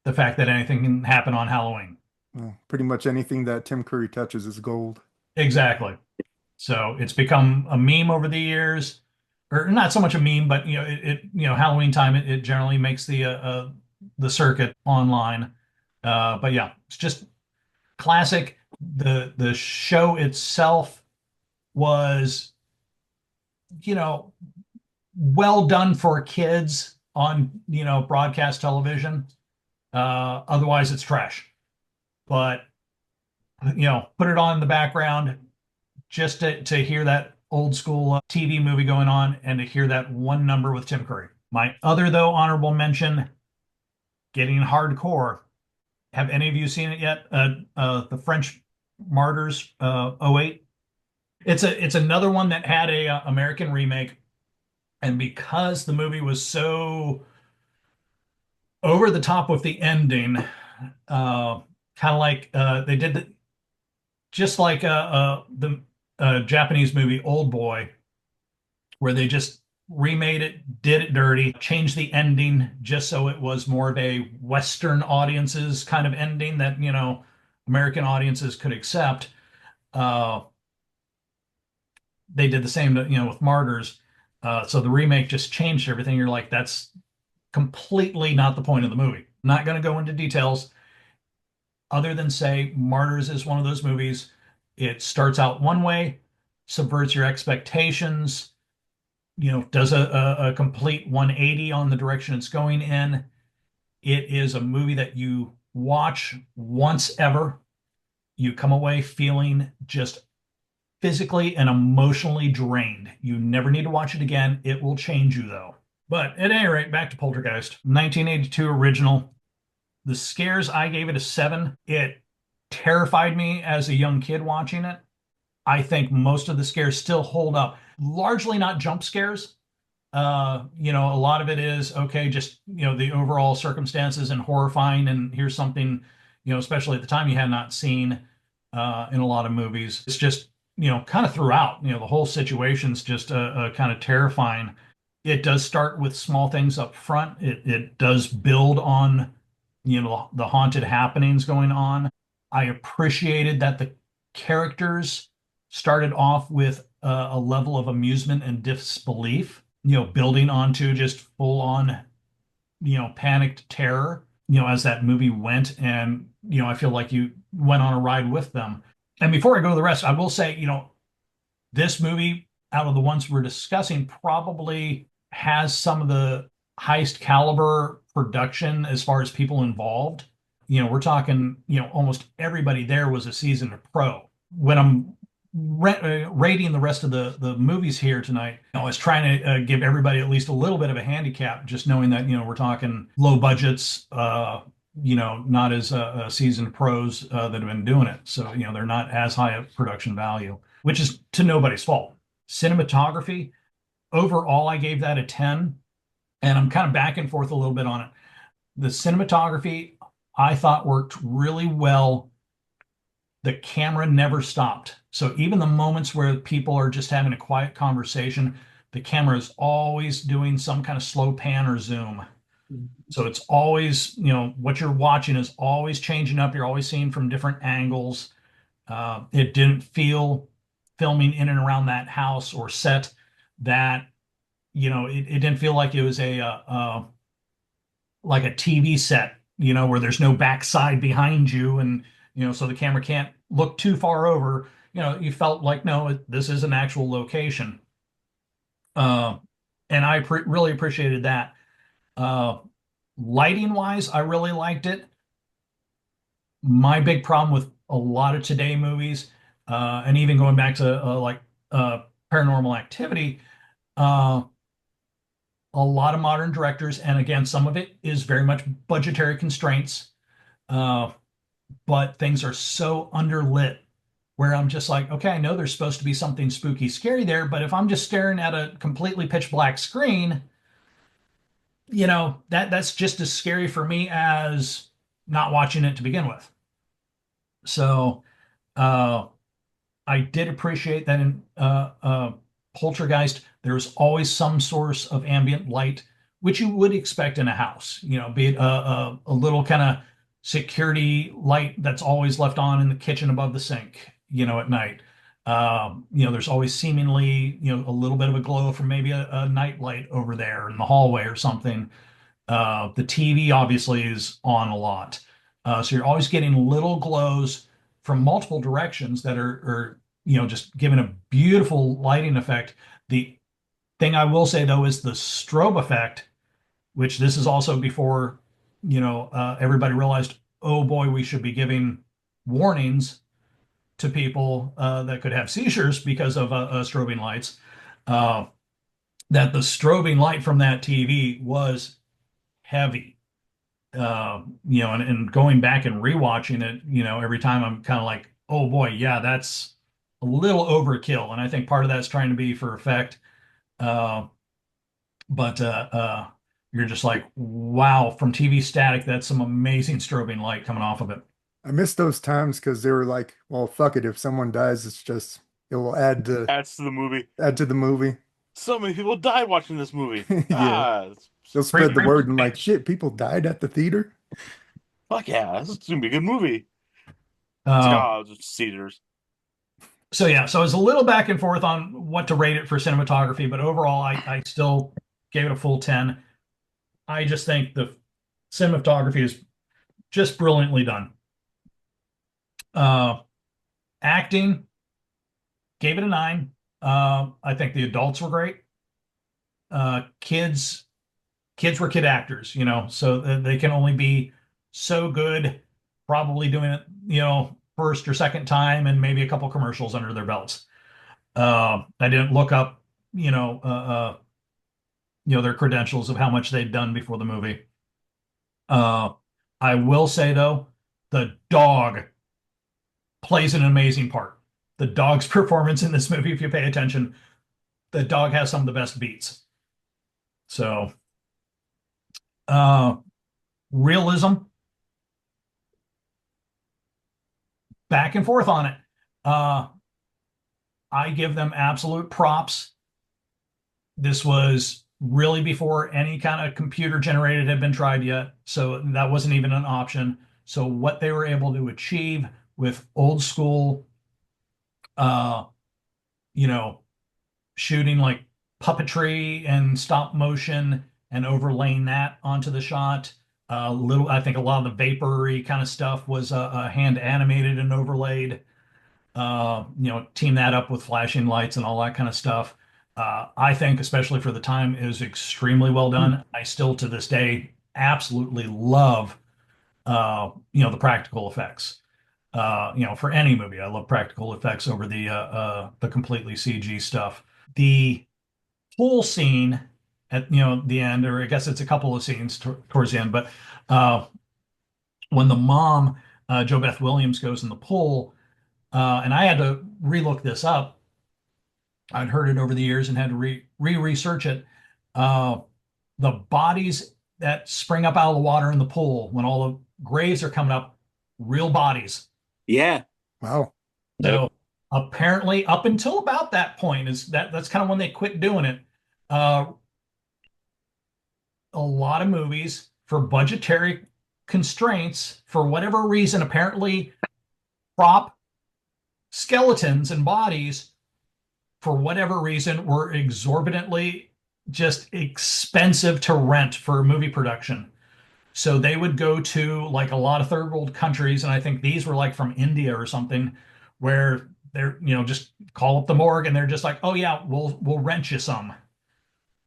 Speaker 4: the fact that anything can happen on Halloween.
Speaker 2: Well, pretty much anything that Tim Curry touches is gold.
Speaker 4: Exactly. So it's become a meme over the years, or not so much a meme, but Halloween time it generally makes the circuit online. But yeah, it's just classic. The show itself was, well done for kids on, broadcast television. Otherwise it's trash. But put it on in the background just to hear that old school TV movie going on and to hear that one number with Tim Curry. My other, though, honorable mention, getting hardcore. Have any of you seen it yet? The French Martyrs, '08. It's another one that had a American remake, and because the movie was so over the top with the ending, kind of like they did just like the Japanese movie Old Boy, where they just remade it, did it dirty, changed the ending just so it was more of a Western audiences kind of ending that, American audiences could accept. Uh, they did the same, with Martyrs. So the remake just changed everything. You're like, that's completely not the point of the movie. Not going to go into details other than say Martyrs is one of those movies. It starts out one way, subverts your expectations, does a complete 180 on the direction it's going in. It is a movie that you watch once ever. You come away feeling just physically and emotionally drained. You never need to watch it again. It will change you, though. But at any rate, back to Poltergeist, 1982 original. The scares, I gave it a 7. It terrified me as a young kid watching it. I think most of the scares still hold up. Largely not jump scares. A lot of it is okay, just the overall circumstances and horrifying, and here's something, especially at the time you had not seen in a lot of movies. It's just, kind of throughout, the whole situation's just kind of terrifying. It does start with small things up front. It does build on, the haunted happenings going on. I appreciated that the characters started off with a level of amusement and disbelief, building onto just full on, panicked terror, as that movie went. And, I feel like you went on a ride with them. And before I go to the rest, I will say, this movie, out of the ones we're discussing, probably has some of the highest caliber production as far as people involved. We're talking, almost everybody there was a seasoned pro. When I'm rating the rest of the movies here tonight, I was trying to give everybody at least a little bit of a handicap, just knowing that, we're talking low budgets, not as seasoned pros that have been doing it. So, they're not as high a production value, which is to nobody's fault. Cinematography, overall, I gave that a 10, and I'm kind of back and forth a little bit on it. The cinematography, I thought, worked really well. The camera never stopped. So even the moments where people are just having a quiet conversation, the camera is always doing some kind of slow pan or zoom. So it's always, what you're watching is always changing up. You're always seeing from different angles. It didn't feel, filming in and around that house or set, that, it didn't feel like it was like a TV set, where there's no backside behind you, and so the camera can't look too far over. you felt like, no, this is an actual location. Uh, and I really appreciated that. Uh, Lighting wise, I really liked it. My big problem with a lot of today movies, and even going back to like Paranormal Activity, uh, a lot of modern directors, and again, some of it is very much budgetary constraints, uh, but things are so underlit where I'm just like, okay, I know there's supposed to be something spooky, scary there, but if I'm just staring at a completely pitch black screen, that's just as scary for me as not watching it to begin with. So, uh, I did appreciate that in Poltergeist, there's always some source of ambient light, which you would expect in a house, be it a little kind of security light that's always left on in the kitchen above the sink, at night. There's always seemingly, a little bit of a glow from maybe a night light over there in the hallway or something. The TV obviously is on a lot. So you're always getting little glows from multiple directions that are just giving a beautiful lighting effect. The thing I will say though is the strobe effect, which this is also before, everybody realized, oh boy, we should be giving warnings to people that could have seizures because of strobing lights. That the strobing light from that TV was heavy. And going back and rewatching it, every time I'm kind of like, oh boy, yeah, that's a little overkill. And I think part of that's trying to be for effect. Uh, but you're just like, wow, from TV static, that's some amazing strobing light coming off of it.
Speaker 2: I miss those times because they were like, well, fuck it. If someone dies, it will
Speaker 5: Adds to the movie.
Speaker 2: add to the movie.
Speaker 5: So many people died watching this movie.
Speaker 2: Yeah.
Speaker 5: Ah,
Speaker 2: They'll spread the word and like, shit, people died at the theater.
Speaker 5: fuck yeah, this is gonna be a good movie. It's like,
Speaker 4: Uh,
Speaker 5: oh, just Cedars.
Speaker 4: so yeah, so it's a little back and forth on what to rate it for cinematography, but overall, I still gave it a full 10. I just think the cinematography is just brilliantly done. Uh, Acting, gave it a 9. I think the adults were great. Kids were kid actors, so they can only be so good, probably doing it, first or second time and maybe a couple commercials under their belts. I didn't look up, their credentials of how much they'd done before the movie. Uh, I will say though, the dog plays an amazing part. The dog's performance in this movie, if you pay attention, the dog has some of the best beats. So, uh, realism, back and forth on it. I give them absolute props. This was really before any kind of computer generated had been tried yet, so that wasn't even an option. So what they were able to achieve with old school, uh, you know, shooting like puppetry and stop motion and overlaying that onto the shot. I think a lot of the vapory kind of stuff was hand animated and overlaid. Team that up with flashing lights and all that kind of stuff. I think, especially for the time, is extremely well done. I still, to this day, absolutely love, the practical effects. For any movie, I love practical effects over the completely CG stuff. The whole scene at the end, or I guess it's a couple of scenes towards the end, but when the mom, Jo Beth Williams, goes in the pool, and I had to relook this up. I'd heard it over the years and had to research it. Uh, the bodies that spring up out of the water in the pool when all the graves are coming up, real bodies.
Speaker 3: Yeah.
Speaker 2: Wow.
Speaker 4: So apparently, up until about that point, that's kind of when they quit doing it. A lot of movies, for budgetary constraints, for whatever reason, apparently prop skeletons and bodies, for whatever reason, were exorbitantly just expensive to rent for movie production. So they would go to like a lot of third world countries, and I think these were like from India or something, where they're, just call up the morgue and they're just like, oh yeah, we'll rent you some.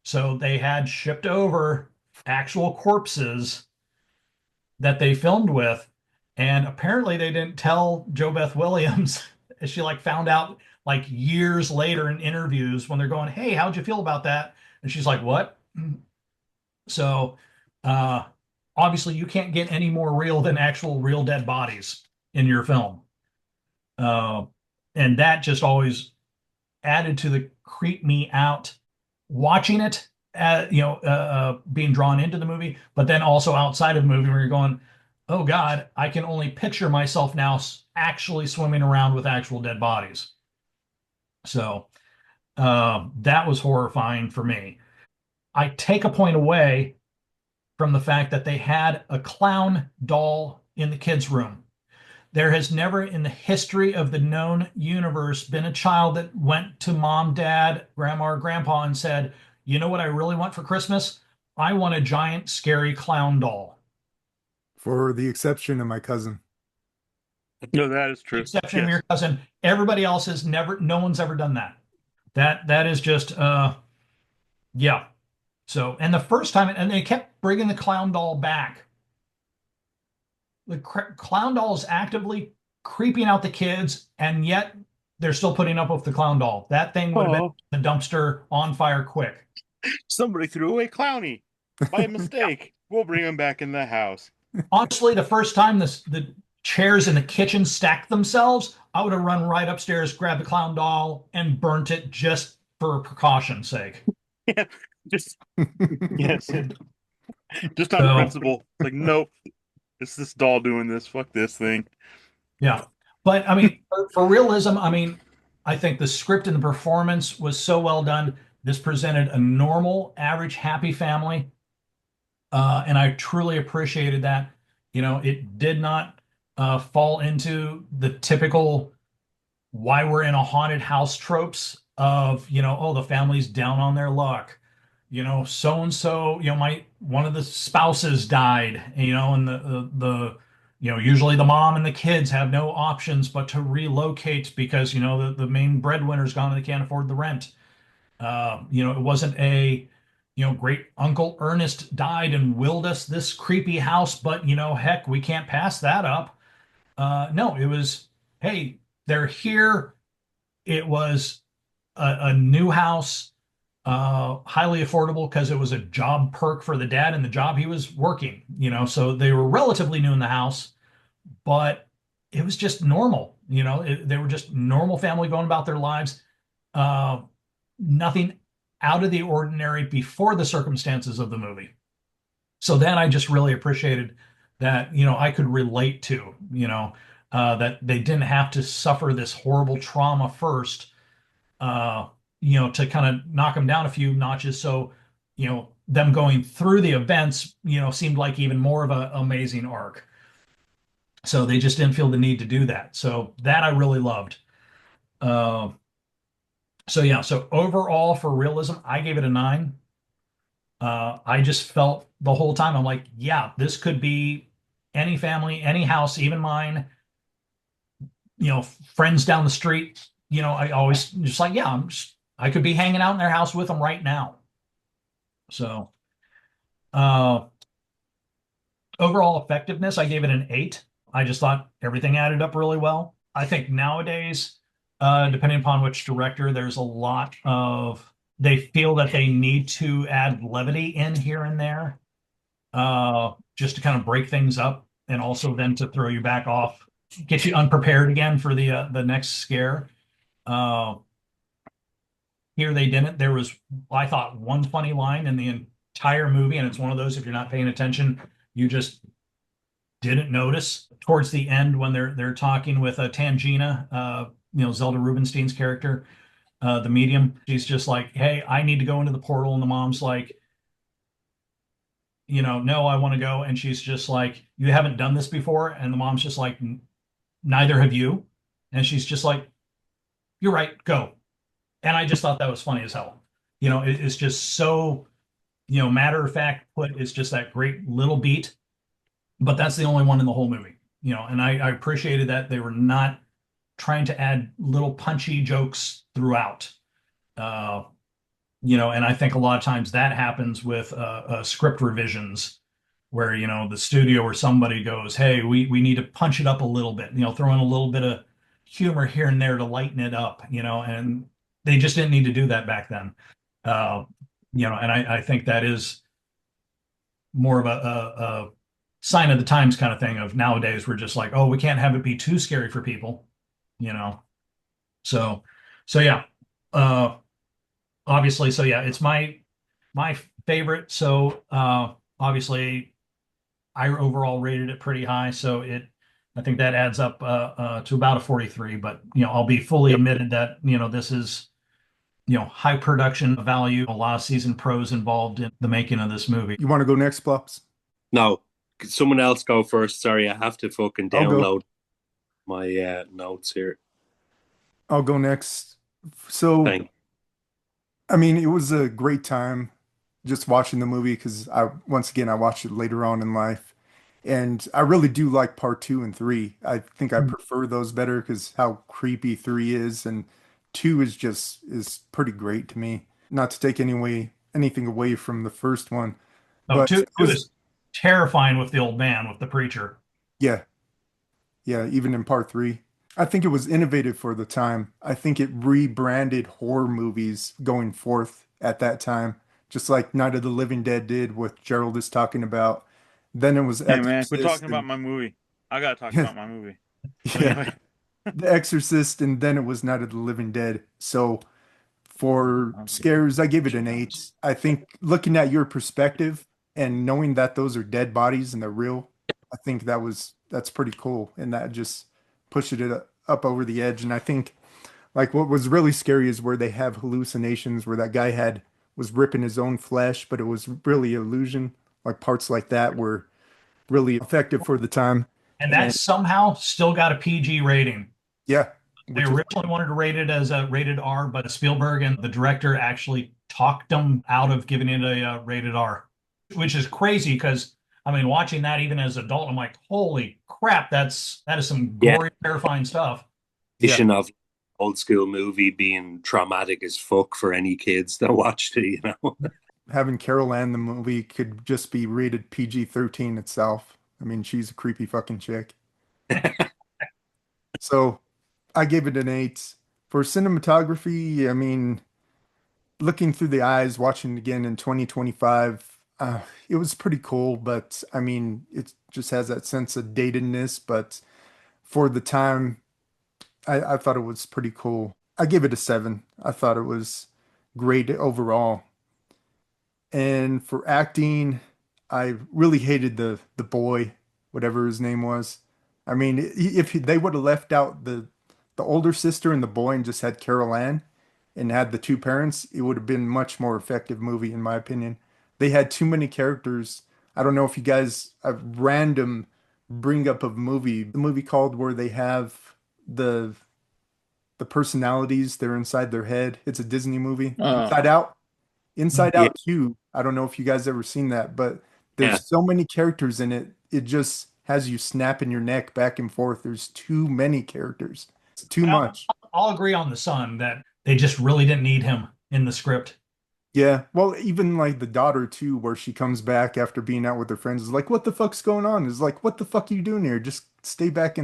Speaker 4: So they had shipped over actual corpses that they filmed with, and apparently they didn't tell Jo Beth Williams. She like found out like years later in interviews when they're going, "Hey, how'd you feel about that?" And she's like, "What?" So, uh, obviously, you can't get any more real than actual real dead bodies in your film, uh, and that just always added to the creep me out watching it, being drawn into the movie, but then also outside of the movie where you're going, oh God, I can only picture myself now actually swimming around with actual dead bodies. So that was horrifying for me. I take a point away from the fact that they had a clown doll in the kids' room. There has never in the history of the known universe been a child that went to mom, dad, grandma, or grandpa and said, you know what I really want for Christmas? I want a giant, scary clown doll.
Speaker 2: For the exception of my cousin.
Speaker 5: No, that is
Speaker 4: The
Speaker 5: true.
Speaker 4: exception of
Speaker 5: Yes.
Speaker 4: your cousin. Everybody else has never, no one's ever done that. That is just, yeah. So, and the first time, and they kept bringing the clown doll back. The clown doll is actively creeping out the kids, and yet they're still putting up with the clown doll. That thing would have been
Speaker 5: Oh,
Speaker 4: the dumpster on fire quick.
Speaker 5: somebody threw away Clowny by mistake. We'll bring him back in the house.
Speaker 4: Honestly, the first time the chairs in the kitchen stacked themselves, I would have run right upstairs, grabbed the clown doll, and burnt it just for precaution's sake.
Speaker 5: Yeah, just yes, just on
Speaker 4: So,
Speaker 5: principle. Like, nope, it's this doll doing this. Fuck this thing.
Speaker 4: yeah. But I mean, for realism, I mean, I think the script and the performance was so well done. This presented a normal, average, happy family. And I truly appreciated that. It did not fall into the typical why we're in a haunted house tropes of, oh, the family's down on their luck. So and so, my one of the spouses died, and usually the mom and the kids have no options but to relocate because, the main breadwinner's gone and they can't afford the rent. It wasn't a, great Uncle Ernest died and willed us this creepy house, but heck, we can't pass that up. No, it was, hey, they're here. It was a new house, highly affordable because it was a job perk for the dad and the job he was working, so they were relatively new in the house, but it was just normal, they were just normal family going about their lives. Nothing out of the ordinary before the circumstances of the movie. So then I just really appreciated that, I could relate to, that they didn't have to suffer this horrible trauma first, to kind of knock them down a few notches. So, them going through the events, seemed like even more of an amazing arc. So they just didn't feel the need to do that. So that I really loved. So yeah, so overall for realism, I gave it a 9. I just felt the whole time, I'm like, yeah, this could be any family, any house, even mine, friends down the street. I always just like, yeah, I could be hanging out in their house with them right now. So, uh, overall effectiveness, I gave it an 8. I just thought everything added up really well. I think nowadays, depending upon which director, there's a lot of they feel that they need to add levity in here and there, just to kind of break things up, and also then to throw you back off, get you unprepared again for the next scare. Here they didn't. There was, I thought, one funny line in the entire movie, and it's one of those, if you're not paying attention, you just didn't notice. Towards the end when they're talking with Tangina, Zelda Rubinstein's character, the medium, she's just like, hey, I need to go into the portal, and the mom's like, no, I want to go, and she's just like, you haven't done this before, and the mom's just like, neither have you, and she's just like, you're right, go. And I just thought that was funny as hell. It's just so, matter of fact put. It's just that great little beat, but that's the only one in the whole movie. And I appreciated that they were not trying to add little punchy jokes throughout. Uh, and I think a lot of times that happens with script revisions where, the studio or somebody goes, hey, we need to punch it up a little bit, throw in a little bit of humor here and there to lighten it up, and they just didn't need to do that back then. And I think that is more of a sign of the times kind of thing of nowadays we're just like, oh, we can't have it be too scary for people, you know. So yeah. Obviously, so yeah, it's my favorite. So obviously I overall rated it pretty high. So I think that adds up to about a 43, but I'll be fully admitted that, this is, high production value, a lot of seasoned pros involved in the making of this movie.
Speaker 2: You want to go next, Plops?
Speaker 3: No, could someone else go first? Sorry, I have to fucking download my notes here.
Speaker 2: I'll go next. So, I mean, it was a great time just watching the movie because once again, I watched it later on in life. And I really do like part 2 and 3. I think I prefer those better because how creepy 3 is, and 2 is pretty great to me. Not to take anything away from the first one.
Speaker 4: Oh,
Speaker 2: But
Speaker 4: 2 is terrifying with the old man, with the preacher.
Speaker 2: Yeah. Yeah, even in part 3. I think it was innovative for the time. I think it rebranded horror movies going forth at that time, just like Night of the Living Dead did, what Gerald is talking about. Then it was
Speaker 5: Hey man,
Speaker 2: Exorcist.
Speaker 5: quit talking about my movie. I gotta talk about my movie.
Speaker 2: Yeah. The Exorcist, and then it was Night of the Living Dead. So for scares, I gave it an 8. I think looking at your perspective and knowing that those are dead bodies and they're real, I think that's pretty cool. And that just pushed it up over the edge. And I think like what was really scary is where they have hallucinations where that guy was ripping his own flesh, but it was really illusion. Like parts like that were really effective for the time.
Speaker 4: And that somehow still got a PG rating.
Speaker 2: Yeah.
Speaker 4: They originally wanted to rate it as a rated R, but Spielberg and the director actually talked them out of giving it a rated R, which is crazy because, I mean, watching that even as an adult, I'm like, holy crap, that is some gory, terrifying stuff.
Speaker 3: Of old school movie being traumatic as fuck for any kids that watched it,
Speaker 2: Having Carol Ann the movie could just be rated PG-13 itself. I mean, she's a creepy fucking chick. So I gave it an 8. For cinematography, I mean, looking through the eyes, watching it again in 2025, it was pretty cool, but I mean, it just has that sense of datedness, but for the time, I thought it was pretty cool. I gave it a 7. I thought it was great overall. And for acting, I really hated the boy, whatever his name was. I mean, if they would have left out the older sister and the boy and just had Carol Ann and had the two parents, it would have been much more effective movie in my opinion. They had too many characters. I don't know if you guys a random bring up of the movie called where they have the personalities, they're inside their head. It's a Disney movie. Inside Out. Inside Out 2. I don't know if you guys ever seen that, but there's so many characters in it. It just has you snapping your neck back and forth. There's too many characters. It's too much.
Speaker 4: I'll agree on the son that they just really didn't need him in the script.
Speaker 2: Yeah. Well, even like the daughter too, where she comes back after being out with her friends, is like, what the fuck's going on? Is like, what the fuck are you doing here? Just stay back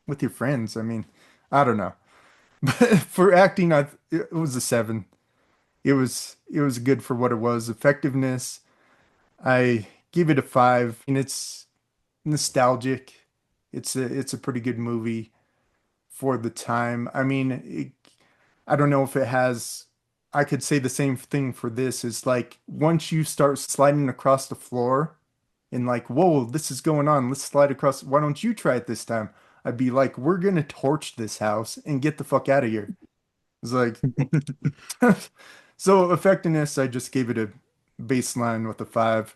Speaker 2: with your friends. I mean, I don't know. But for acting, it was a 7. It was good for what it was. Effectiveness, I give it a 5, and it's nostalgic. It's a pretty good movie for the time. I mean, I don't know if it has. I could say the same thing for this. It's like once you start sliding across the floor, and like, whoa, this is going on. Let's slide across. Why don't you try it this time? I'd be like, we're gonna torch this house and get the fuck out of here. It's like, so effectiveness, I just gave it a baseline with a 5.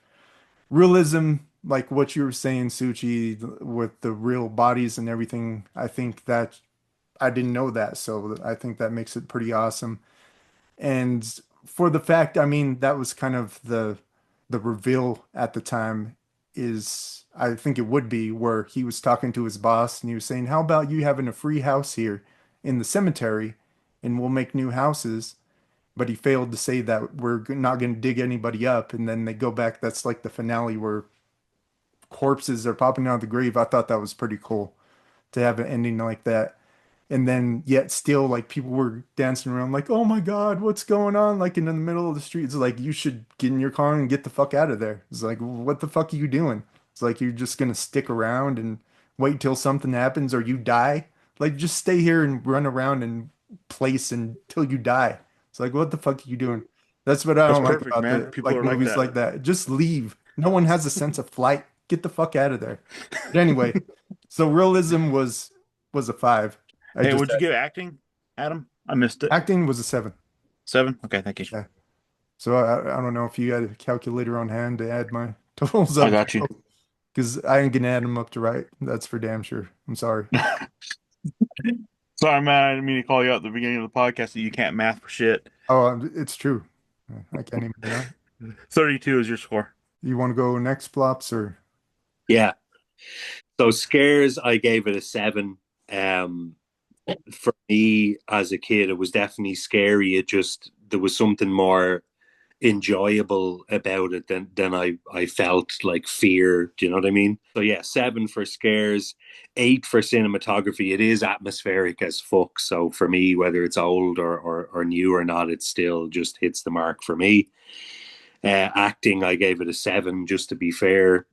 Speaker 2: Realism, like what you were saying, Suchi, with the real bodies and everything, I think that I didn't know that, so I think that makes it pretty awesome. And for the fact, I mean, that was kind of the reveal at the time. is, I think it would be, where he was talking to his boss and he was saying, "How about you having a free house here in the cemetery and we'll make new houses?" But he failed to say that we're not going to dig anybody up. And then they go back. That's like the finale where corpses are popping out of the grave. I thought that was pretty cool to have an ending like that. And then yet still like people were dancing around like, "Oh my God, what's going on?" Like in the middle of the street. It's like you should get in your car and get the fuck out of there. It's like, what the fuck are you doing? It's like you're just gonna stick around and wait till something happens or you die. Like just stay here and run around and place until you die. It's like, what the fuck are you doing? That's what I
Speaker 5: That's
Speaker 2: don't like
Speaker 5: perfect,
Speaker 2: about
Speaker 5: man.
Speaker 2: the
Speaker 5: People
Speaker 2: like
Speaker 5: are like
Speaker 2: movies
Speaker 5: that.
Speaker 2: like that. Just leave. No one has a sense of flight. Get the fuck out of there. But anyway, so realism was a five. I
Speaker 5: Hey,
Speaker 2: just
Speaker 5: would you give acting, Adam? I missed it.
Speaker 2: acting was a seven.
Speaker 5: 7? Okay, thank you.
Speaker 2: Yeah. So I don't know if you had a calculator on hand to add my totals
Speaker 5: I
Speaker 2: up
Speaker 5: got you.
Speaker 2: because I ain't gonna add them up to right. That's for damn sure. I'm sorry.
Speaker 5: Sorry, man. I didn't mean to call you out at the beginning of the podcast that you can't math for shit.
Speaker 2: Oh, it's true. I can't even deny.
Speaker 5: 32 is your score.
Speaker 2: You want to go next, Plops, or
Speaker 3: Yeah. So Scares, I gave it a 7. Um, for me as a kid, it was definitely scary. It just there was something more enjoyable about it than I felt like fear. Do you know what I mean? So yeah, 7 for Scares, 8 for cinematography. It is atmospheric as fuck. So for me, whether it's old or new or not, it still just hits the mark for me. Acting, I gave it a 7 just to be fair.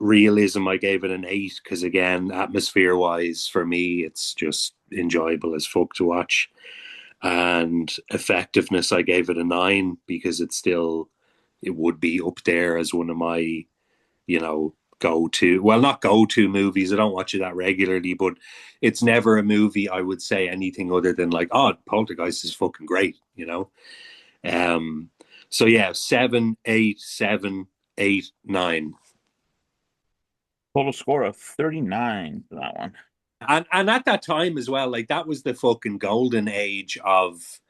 Speaker 3: Realism, I gave it an 8 because again, atmosphere wise, for me, it's just enjoyable as fuck to watch. And effectiveness, I gave it a 9 because it would be up there as one of my, go to, well, not go to movies. I don't watch it that regularly, but it's never a movie I would say anything other than like, oh, Poltergeist is fucking great, Um, so yeah, 7, 8, 7, 8, 9.
Speaker 5: Total score of 39 for that one.
Speaker 3: And at that time as well, like that was the fucking golden age of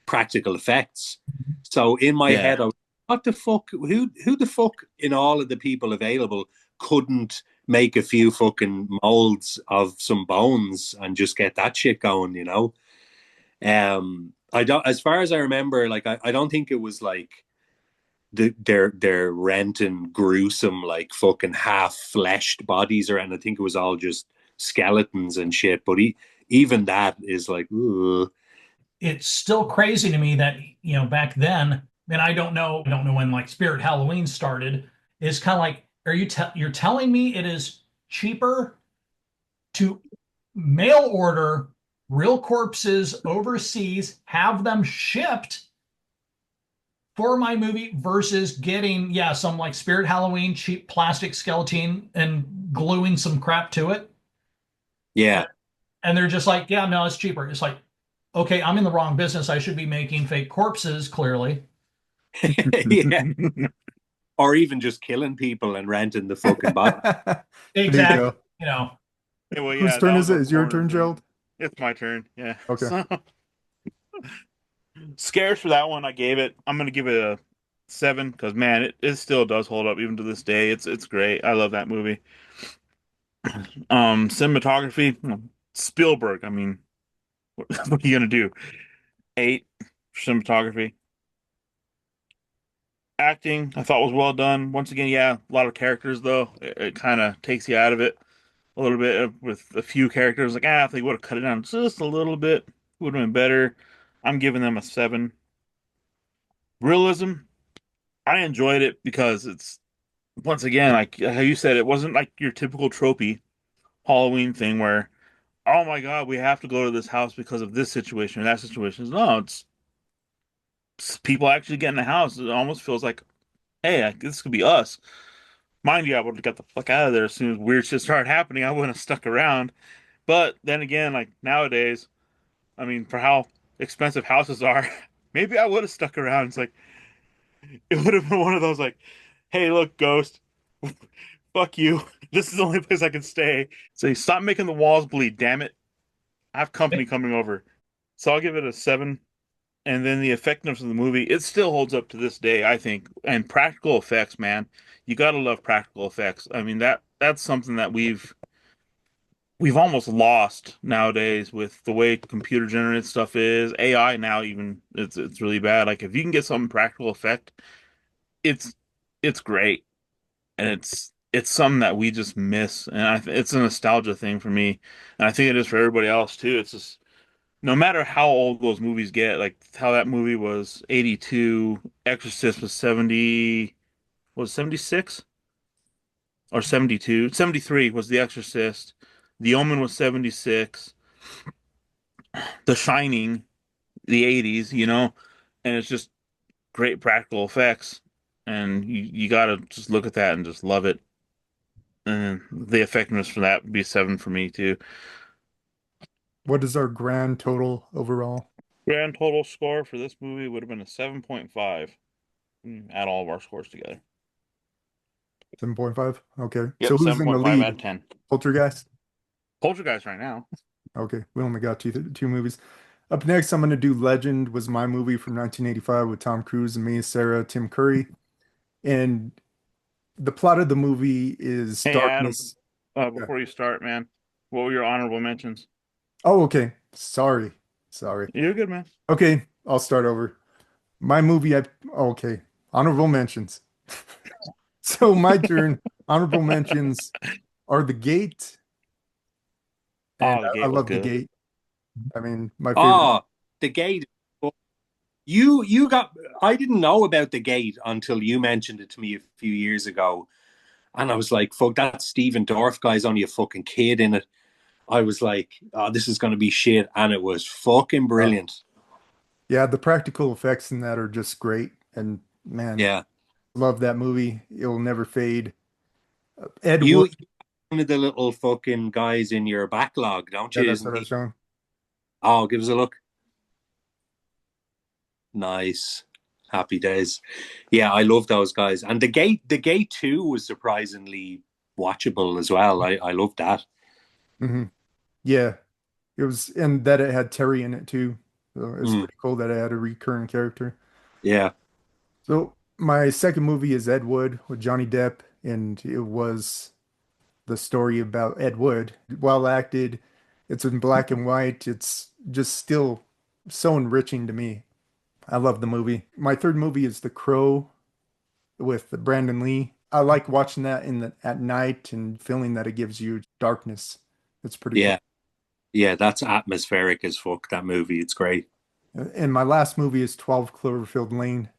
Speaker 3: practical effects. So in my
Speaker 5: Yeah.
Speaker 3: head, I was, what the fuck? Who the fuck in all of the people available couldn't make a few fucking molds of some bones and just get that shit going? I don't, as far as I remember, like I don't think it was like they're renting gruesome like fucking half fleshed bodies or anything. I think it was all just skeletons and shit. But even that is like, ugh.
Speaker 4: It's still crazy to me that, back then, and I don't know when like Spirit Halloween started, is kind of like, you're telling me it is cheaper to mail order real corpses overseas, have them shipped for my movie versus getting, yeah, some like Spirit Halloween cheap plastic skeleton and gluing some crap to it.
Speaker 3: Yeah.
Speaker 4: And they're just like, yeah, no, it's cheaper. It's like, okay, I'm in the wrong business. I should be making fake corpses, clearly.
Speaker 3: Yeah. Or even just killing people and renting the fucking body.
Speaker 2: there you
Speaker 4: Exactly.
Speaker 2: go.
Speaker 5: Yeah, well,
Speaker 2: Whose
Speaker 5: yeah,
Speaker 2: turn
Speaker 5: that
Speaker 2: is
Speaker 5: was
Speaker 2: it?
Speaker 5: our
Speaker 2: Is your
Speaker 5: corner
Speaker 2: turn,
Speaker 5: thing.
Speaker 2: Gerald?
Speaker 5: It's my turn. Yeah.
Speaker 2: Okay.
Speaker 5: So, Scares for that one, I gave it. I'm gonna give it a 7 because man, it still does hold up even to this day. It's great. I love that movie. Cinematography, Spielberg. I mean, what are you gonna do? 8 for cinematography. Acting, I thought was well done. Once again, yeah, a lot of characters though. It kind of takes you out of it a little bit with a few characters. Like, if they would have cut it down just a little bit, would have been better. I'm giving them a 7. Realism, I enjoyed it because it's once again, like how you said, it wasn't like your typical tropey Halloween thing where, oh my God, we have to go to this house because of this situation or that situation. No, it's people actually get in the house. It almost feels like, hey, this could be us. Mind you, I would have got the fuck out of there as soon as weird shit started happening. I wouldn't have stuck around. But then again, like nowadays, I mean, for how expensive houses are, maybe I would have stuck around. It's like it would have been one of those like, hey, look, ghost, fuck you. This is the only place I can stay. Say, stop making the walls bleed, damn it. I have company coming over. So I'll give it a 7. And then the effectiveness of the movie, it still holds up to this day, I think. And practical effects, man, you gotta love practical effects. I mean, that's something that we've almost lost nowadays with the way computer generated stuff is. AI now even it's really bad. Like if you can get some practical effect, it's it's great. And it's something that we just miss. And it's a nostalgia thing for me. And I think it is for everybody else too. It's just no matter how old those movies get, like how that movie was 82, Exorcist was 70, was 76 or 72? 73 was The Exorcist. The Omen was 76. The Shining, the 80s, and it's just great practical effects. And you gotta just look at that and just love it. And the effectiveness for that would be 7 for me too.
Speaker 2: What is our grand total overall?
Speaker 5: Grand total score for this movie would have been a 7.5. Add all of our scores together.
Speaker 2: 7.5. Okay.
Speaker 5: Yep,
Speaker 2: So who's in the
Speaker 5: 7.5 out
Speaker 2: lead?
Speaker 5: of 10.
Speaker 2: Poltergeist?
Speaker 5: Poltergeist right now.
Speaker 2: Okay. We only got two movies. Up next, I'm going to do Legend, was my movie from 1985 with Tom Cruise and Mia Sara, Tim Curry. And the plot of the movie is
Speaker 5: Hey, Adam,
Speaker 2: darkness.
Speaker 5: before you start, man, what were your honorable mentions?
Speaker 2: Oh, okay. Sorry. Sorry.
Speaker 5: You're good, man.
Speaker 2: Okay. I'll start over. My movie, okay. Honorable mentions. So my turn. Honorable mentions are The Gate. And
Speaker 5: Oh, the
Speaker 2: I
Speaker 5: gate was
Speaker 2: love The
Speaker 5: good.
Speaker 2: Gate. I mean, my favorite.
Speaker 3: Oh, the gate. You got. I didn't know about the gate until you mentioned it to me a few years ago, and I was like, "Fuck, that Stephen Dorff guy's only a fucking kid in it." I was like, "Oh, this is gonna be shit," and it was fucking brilliant.
Speaker 2: Yeah, the practical effects in that are just great. And man,
Speaker 3: Yeah,
Speaker 2: love that movie. It'll never fade. Ed Wood.
Speaker 3: you one of the little fucking guys in your backlog, don't
Speaker 2: Yeah,
Speaker 3: you?
Speaker 2: that's
Speaker 3: Isn't
Speaker 2: what I was
Speaker 3: he?
Speaker 2: showing.
Speaker 3: Oh, give us a look. Nice. Happy days. Yeah, I love those guys. And the gate 2 was surprisingly watchable as well. I love that.
Speaker 2: Hmm. Yeah, it was, and that it had Terry in it too. So it's
Speaker 3: Mm,
Speaker 2: pretty cool that it had a recurring character.
Speaker 3: yeah.
Speaker 2: So my second movie is Ed Wood with Johnny Depp, and it was the story about Ed Wood. Well acted. It's in black and white. It's just still so enriching to me. I love the movie. My third movie is The Crow with Brandon Lee. I like watching that at night and feeling that it gives you darkness. It's pretty cool.
Speaker 3: Yeah. Yeah, that's atmospheric as fuck, that movie. It's great.
Speaker 2: And my last movie is 12 Cloverfield Lane.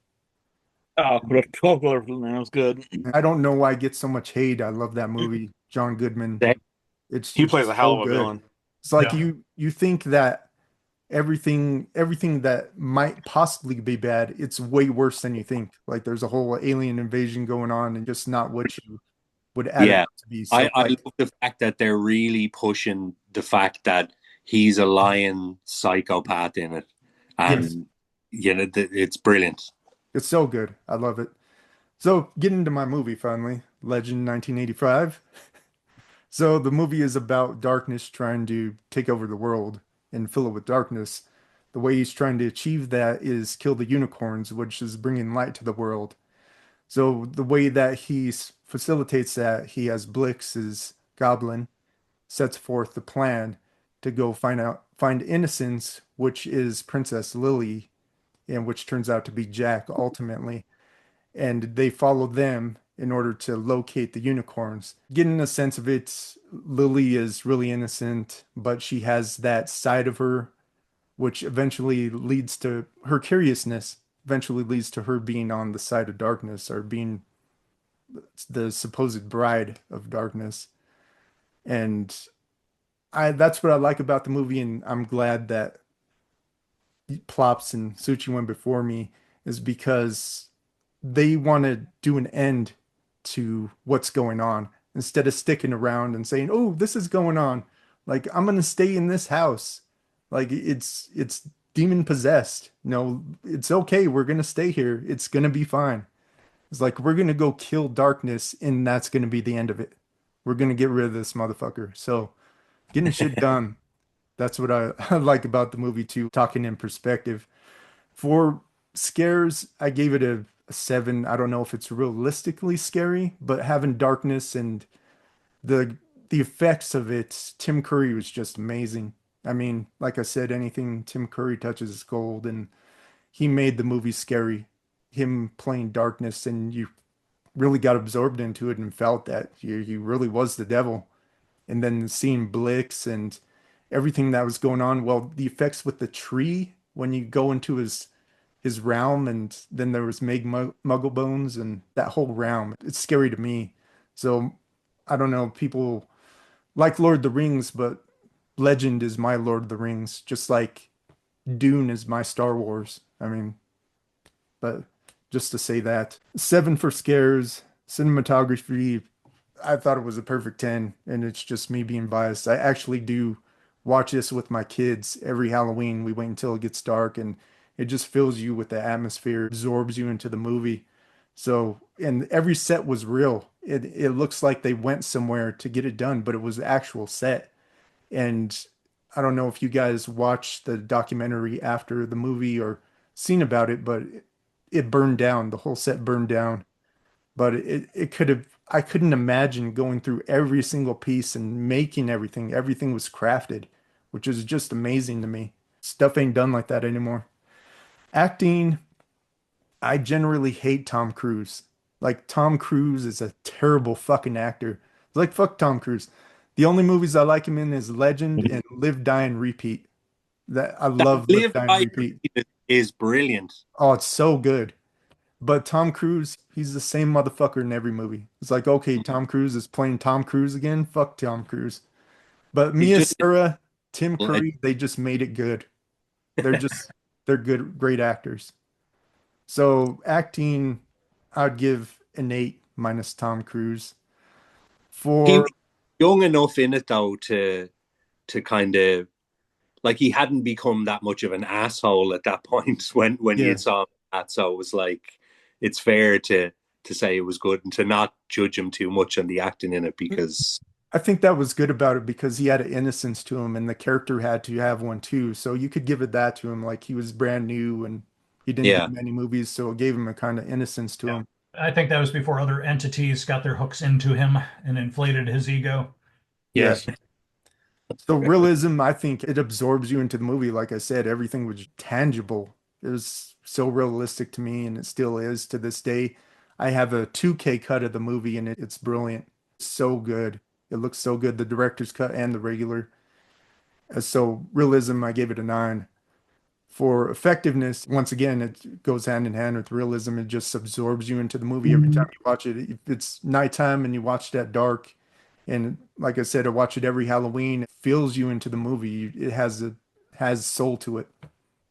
Speaker 5: Oh, Cloverfield, man, it was good.
Speaker 2: I don't know why I get so much hate. I love that movie. John Goodman. It's
Speaker 5: He plays a
Speaker 2: just
Speaker 5: hell
Speaker 2: so
Speaker 5: of a
Speaker 2: good.
Speaker 5: villain.
Speaker 2: It's like
Speaker 4: Yeah.
Speaker 2: you think that everything that might possibly be bad, it's way worse than you think. Like there's a whole alien invasion going on and just not what you would add it
Speaker 3: Yeah.
Speaker 2: up to be. So
Speaker 3: I
Speaker 2: like
Speaker 3: love the fact that they're really pushing the fact that he's a lying psychopath in it.
Speaker 2: yes,
Speaker 3: And it's brilliant.
Speaker 2: it's so good. I love it. So getting into my movie finally, Legend 1985. So the movie is about darkness trying to take over the world and fill it with darkness. The way he's trying to achieve that is kill the unicorns, which is bringing light to the world. So the way that facilitates that, he has Blix, his goblin, sets forth the plan to go find Innocence, which is Princess Lily, and which turns out to be Jack ultimately. And they follow them in order to locate the unicorns. Getting a sense of it, Lily is really innocent, but she has that side of her which eventually leads to her curiousness, eventually leads to her being on the side of darkness or being the supposed bride of darkness. And I that's what I like about the movie, and I'm glad that Plops and Suchi went before me, is because they want to do an end to what's going on instead of sticking around and saying, "Oh, this is going on." Like I'm gonna stay in this house. Like it's demon possessed. No, it's okay. We're gonna stay here. It's gonna be fine. It's like we're gonna go kill darkness, and that's gonna be the end of it. We're gonna get rid of this motherfucker. So getting shit done. That's what I like about the movie too, talking in perspective. For scares, I gave it a 7. I don't know if it's realistically scary, but having darkness and the the effects of it, Tim Curry was just amazing. I mean, like I said, anything Tim Curry touches is gold, and he made the movie scary. Him playing darkness, and you really got absorbed into it and felt that he really was the devil. And then seeing Blix and everything that was going on. Well, the effects with the tree when you go into his realm, and then there was Muggle Bones and that whole realm. It's scary to me. So I don't know. People like Lord of the Rings, but Legend is my Lord of the Rings, just like Dune is my Star Wars. I mean, but just to say that. 7 for scares, cinematography. I thought it was a perfect 10, and it's just me being biased. I actually do watch this with my kids every Halloween. We wait until it gets dark, and it just fills you with the atmosphere, absorbs you into the movie. So, and every set was real. It looks like they went somewhere to get it done, but it was the actual set. And I don't know if you guys watched the documentary after the movie or seen about it, but it burned down. The whole set burned down. But it could have, I couldn't imagine going through every single piece and making everything. Everything was crafted, which is just amazing to me. Stuff ain't done like that anymore. Acting, I generally hate Tom Cruise. Like, Tom Cruise is a terrible fucking actor. Like, fuck Tom Cruise. The only movies I like him in is Legend and Live, Die, and Repeat. That I
Speaker 3: That
Speaker 2: love Live,
Speaker 3: Live
Speaker 2: Die, and
Speaker 3: by
Speaker 2: Repeat.
Speaker 3: is brilliant.
Speaker 2: Oh, it's so good. But Tom Cruise, he's the same motherfucker in every movie. It's like, okay, Tom Cruise is playing Tom Cruise again. Fuck Tom Cruise. But
Speaker 3: He's
Speaker 2: Mia
Speaker 3: just
Speaker 2: Sara, Tim Curry, they just made it good. They're just they're good, great actors. So acting, I'd give an 8 minus Tom Cruise.
Speaker 3: he
Speaker 2: For
Speaker 3: was young enough in it though to kind of like he hadn't become that much of an asshole at that point when you
Speaker 2: yeah,
Speaker 3: saw that. So it was like it's fair to say it was good and to not judge him too much on the acting in it because
Speaker 2: I think that was good about it because he had an innocence to him, and the character had to have one too. So you could give it that to him, like he was brand new and he didn't do
Speaker 3: yeah.
Speaker 2: many movies, so it gave him a kind of innocence to
Speaker 4: Yeah.
Speaker 2: him.
Speaker 4: I think that was before other entities got their hooks into him and inflated his ego.
Speaker 2: Yeah.
Speaker 5: Yes.
Speaker 2: So realism, I think it absorbs you into the movie. Like I said, everything was tangible. It was so realistic to me, and it still is to this day. I have a 2K cut of the movie, and it's brilliant. So good. It looks so good, the director's cut and the regular. So realism, I gave it a 9. For effectiveness, once again, it goes hand in hand with realism. It just absorbs you into the movie every time you watch it. If it's nighttime and you watch that dark, and like I said, I watch it every Halloween, it feels you into the movie. It has soul to it.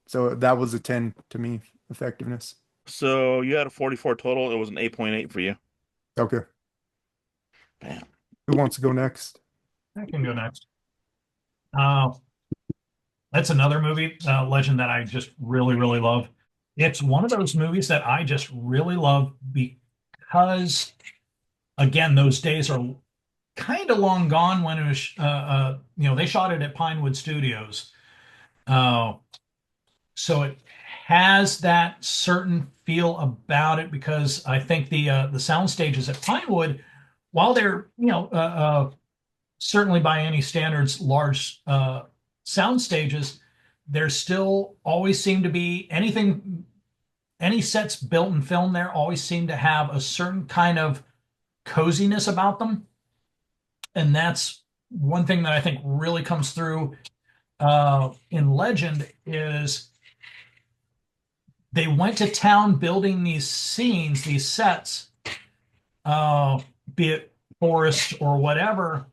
Speaker 2: So that was a 10 to me, effectiveness.
Speaker 5: So you had a 44 total. It was an 8.8 for you.
Speaker 2: Okay.
Speaker 5: Bam.
Speaker 2: Who wants to go next?
Speaker 4: I can go next. Uh, that's another movie, Legend, that I just really, really love. It's one of those movies that I just really love because, again, those days are kind of long gone when it was, they shot it at Pinewood Studios. Uh, so it has that certain feel about it because I think the sound stages at Pinewood, while they're, certainly by any standards, large sound stages, there still always seem to be any sets built and filmed there always seem to have a certain kind of coziness about them. And that's one thing that I think really comes through in Legend is they went to town building these scenes, these sets, be it forest or whatever,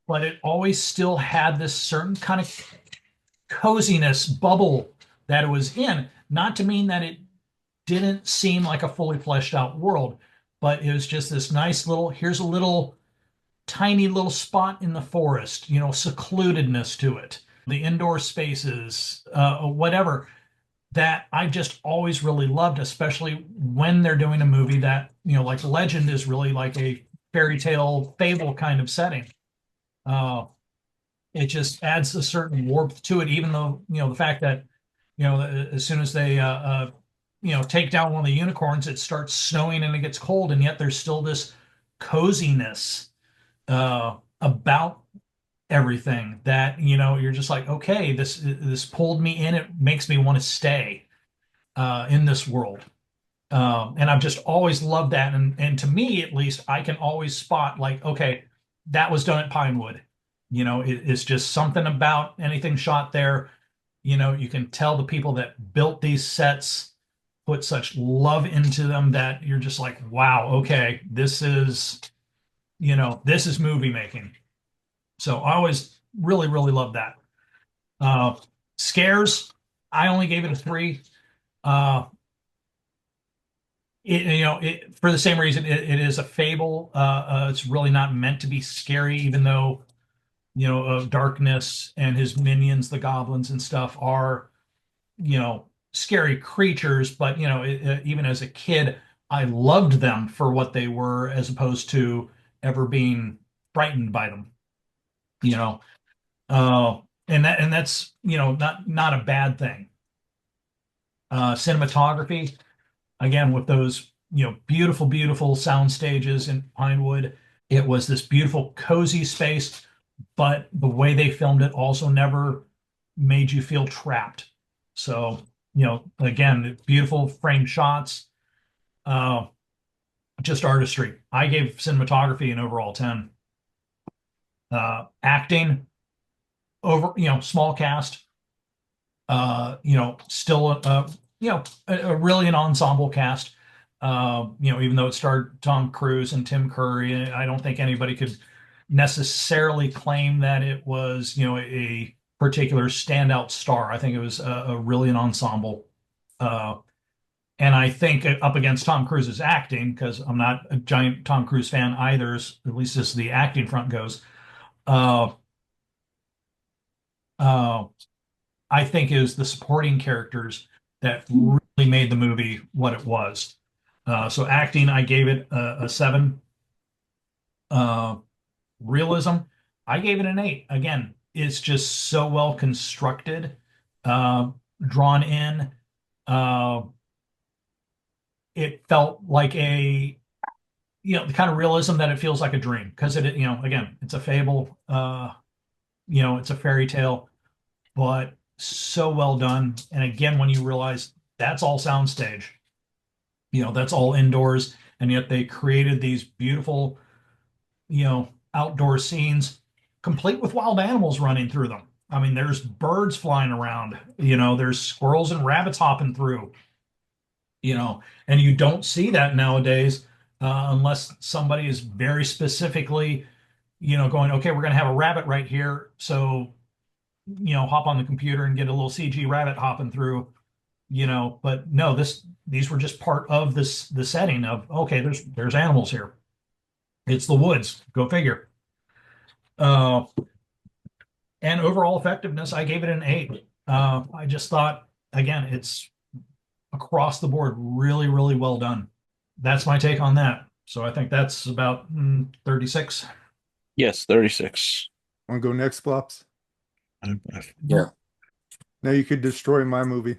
Speaker 4: but it always still had this certain kind of coziness bubble that it was in. Not to mean that it didn't seem like a fully fleshed out world, but it was just this nice little, here's a little tiny little spot in the forest, secludedness to it, the indoor spaces, whatever, that I just always really loved, especially when they're doing a movie that, like Legend is really like a fairy tale fable kind of setting. It just adds a certain warmth to it, even though, the fact that, as soon as they take down one of the unicorns, it starts snowing and it gets cold, and yet there's still this coziness about everything that you're just like, okay, this pulled me in. It makes me want to stay in this world. And I've just always loved that. And to me, at least, I can always spot like, okay, that was done at Pinewood. It's just something about anything shot there. You can tell the people that built these sets put such love into them that you're just like, wow, okay, this is movie making. So I always really, really love that. Scares, I only gave it a 3. For the same reason, it is a fable. It's really not meant to be scary, even though Darkness and his minions, the goblins and stuff, are scary creatures. But even as a kid, I loved them for what they were, as opposed to ever being frightened by them. And that's not a bad thing. Cinematography, again, with those beautiful, beautiful sound stages in Pinewood. It was this beautiful, cozy space, but the way they filmed it also never made you feel trapped. So, again, beautiful frame shots, just artistry. I gave cinematography an overall 10. Acting, small cast, still really an ensemble cast. Even though it starred Tom Cruise and Tim Curry, I don't think anybody could necessarily claim that it was, a particular standout star. I think it was really an ensemble. And I think up against Tom Cruise's acting, because I'm not a giant Tom Cruise fan either, at least as the acting front goes, I think is the supporting characters that really made the movie what it was. So acting, I gave it a 7. Realism, I gave it an 8. Again, it's just so well constructed, drawn in. It felt like the kind of realism that it feels like a dream, because again, it's a fable, it's a fairy tale, but so well done. And again, when you realize that's all soundstage, that's all indoors, and yet they created these beautiful, outdoor scenes, complete with wild animals running through them. I mean, there's birds flying around, there's squirrels and rabbits hopping through, and you don't see that nowadays, unless somebody is very specifically, going, okay, we're going to have a rabbit right here. So, hop on the computer and get a little CG rabbit hopping through, but no, these were just part of the setting of, okay, there's animals here. It's the woods. Go figure. And overall effectiveness, I gave it an 8. I just thought, again, it's across the board really, really well done. That's my take on that. So I think that's about 36.
Speaker 5: Yes, 36.
Speaker 2: Want to go next, Plops?
Speaker 3: Yeah.
Speaker 2: Now you could destroy my movie.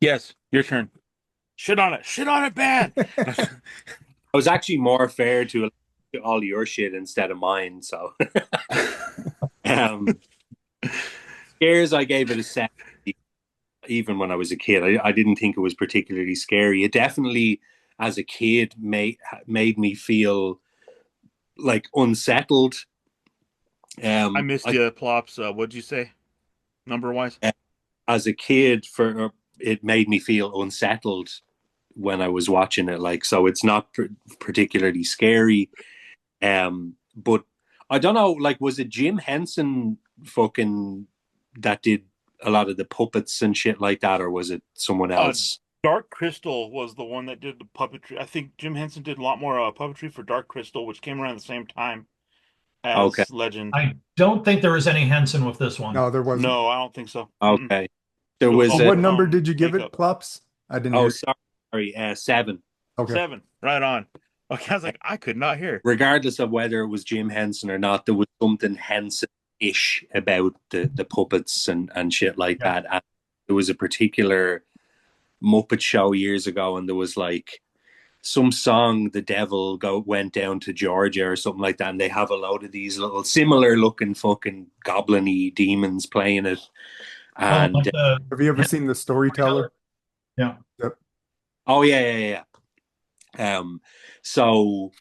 Speaker 5: Yes, your turn. Shit on it. Shit on it bad.
Speaker 3: I was actually more fair to all your shit instead of mine. So, Scares, I gave it a 7. Even when I was a kid, I didn't think it was particularly scary. It definitely, as a kid, made me feel like unsettled.
Speaker 5: I missed you, Plops. What'd you say, number wise?
Speaker 3: As a kid, it made me feel unsettled when I was watching it. Like, so it's not particularly scary. But I don't know. Like, was it Jim Henson fucking that did a lot of the puppets and shit like that, or was it someone else?
Speaker 5: Dark Crystal was the one that did the puppetry. I think Jim Henson did a lot more puppetry for Dark Crystal, which came around the same time as Legend.
Speaker 4: I don't think there was any Henson with this one.
Speaker 2: No, there wasn't.
Speaker 5: No, I don't think so.
Speaker 3: Okay. There was.
Speaker 2: What number did you give it, Plops? I didn't hear.
Speaker 3: Sorry. 7.
Speaker 2: Okay.
Speaker 5: 7. Right on. Okay, I was like, I could not hear.
Speaker 3: Regardless of whether it was Jim Henson or not, there was something Henson-ish about the puppets and shit like that. And was a particular Muppet show years ago, and there was like some song, the devil went down to Georgia or something like that, and they have a load of these little similar looking fucking goblin-y demons playing it. And
Speaker 4: like
Speaker 2: Have you ever seen The Storyteller?
Speaker 4: yeah.
Speaker 2: Yep.
Speaker 3: oh yeah. So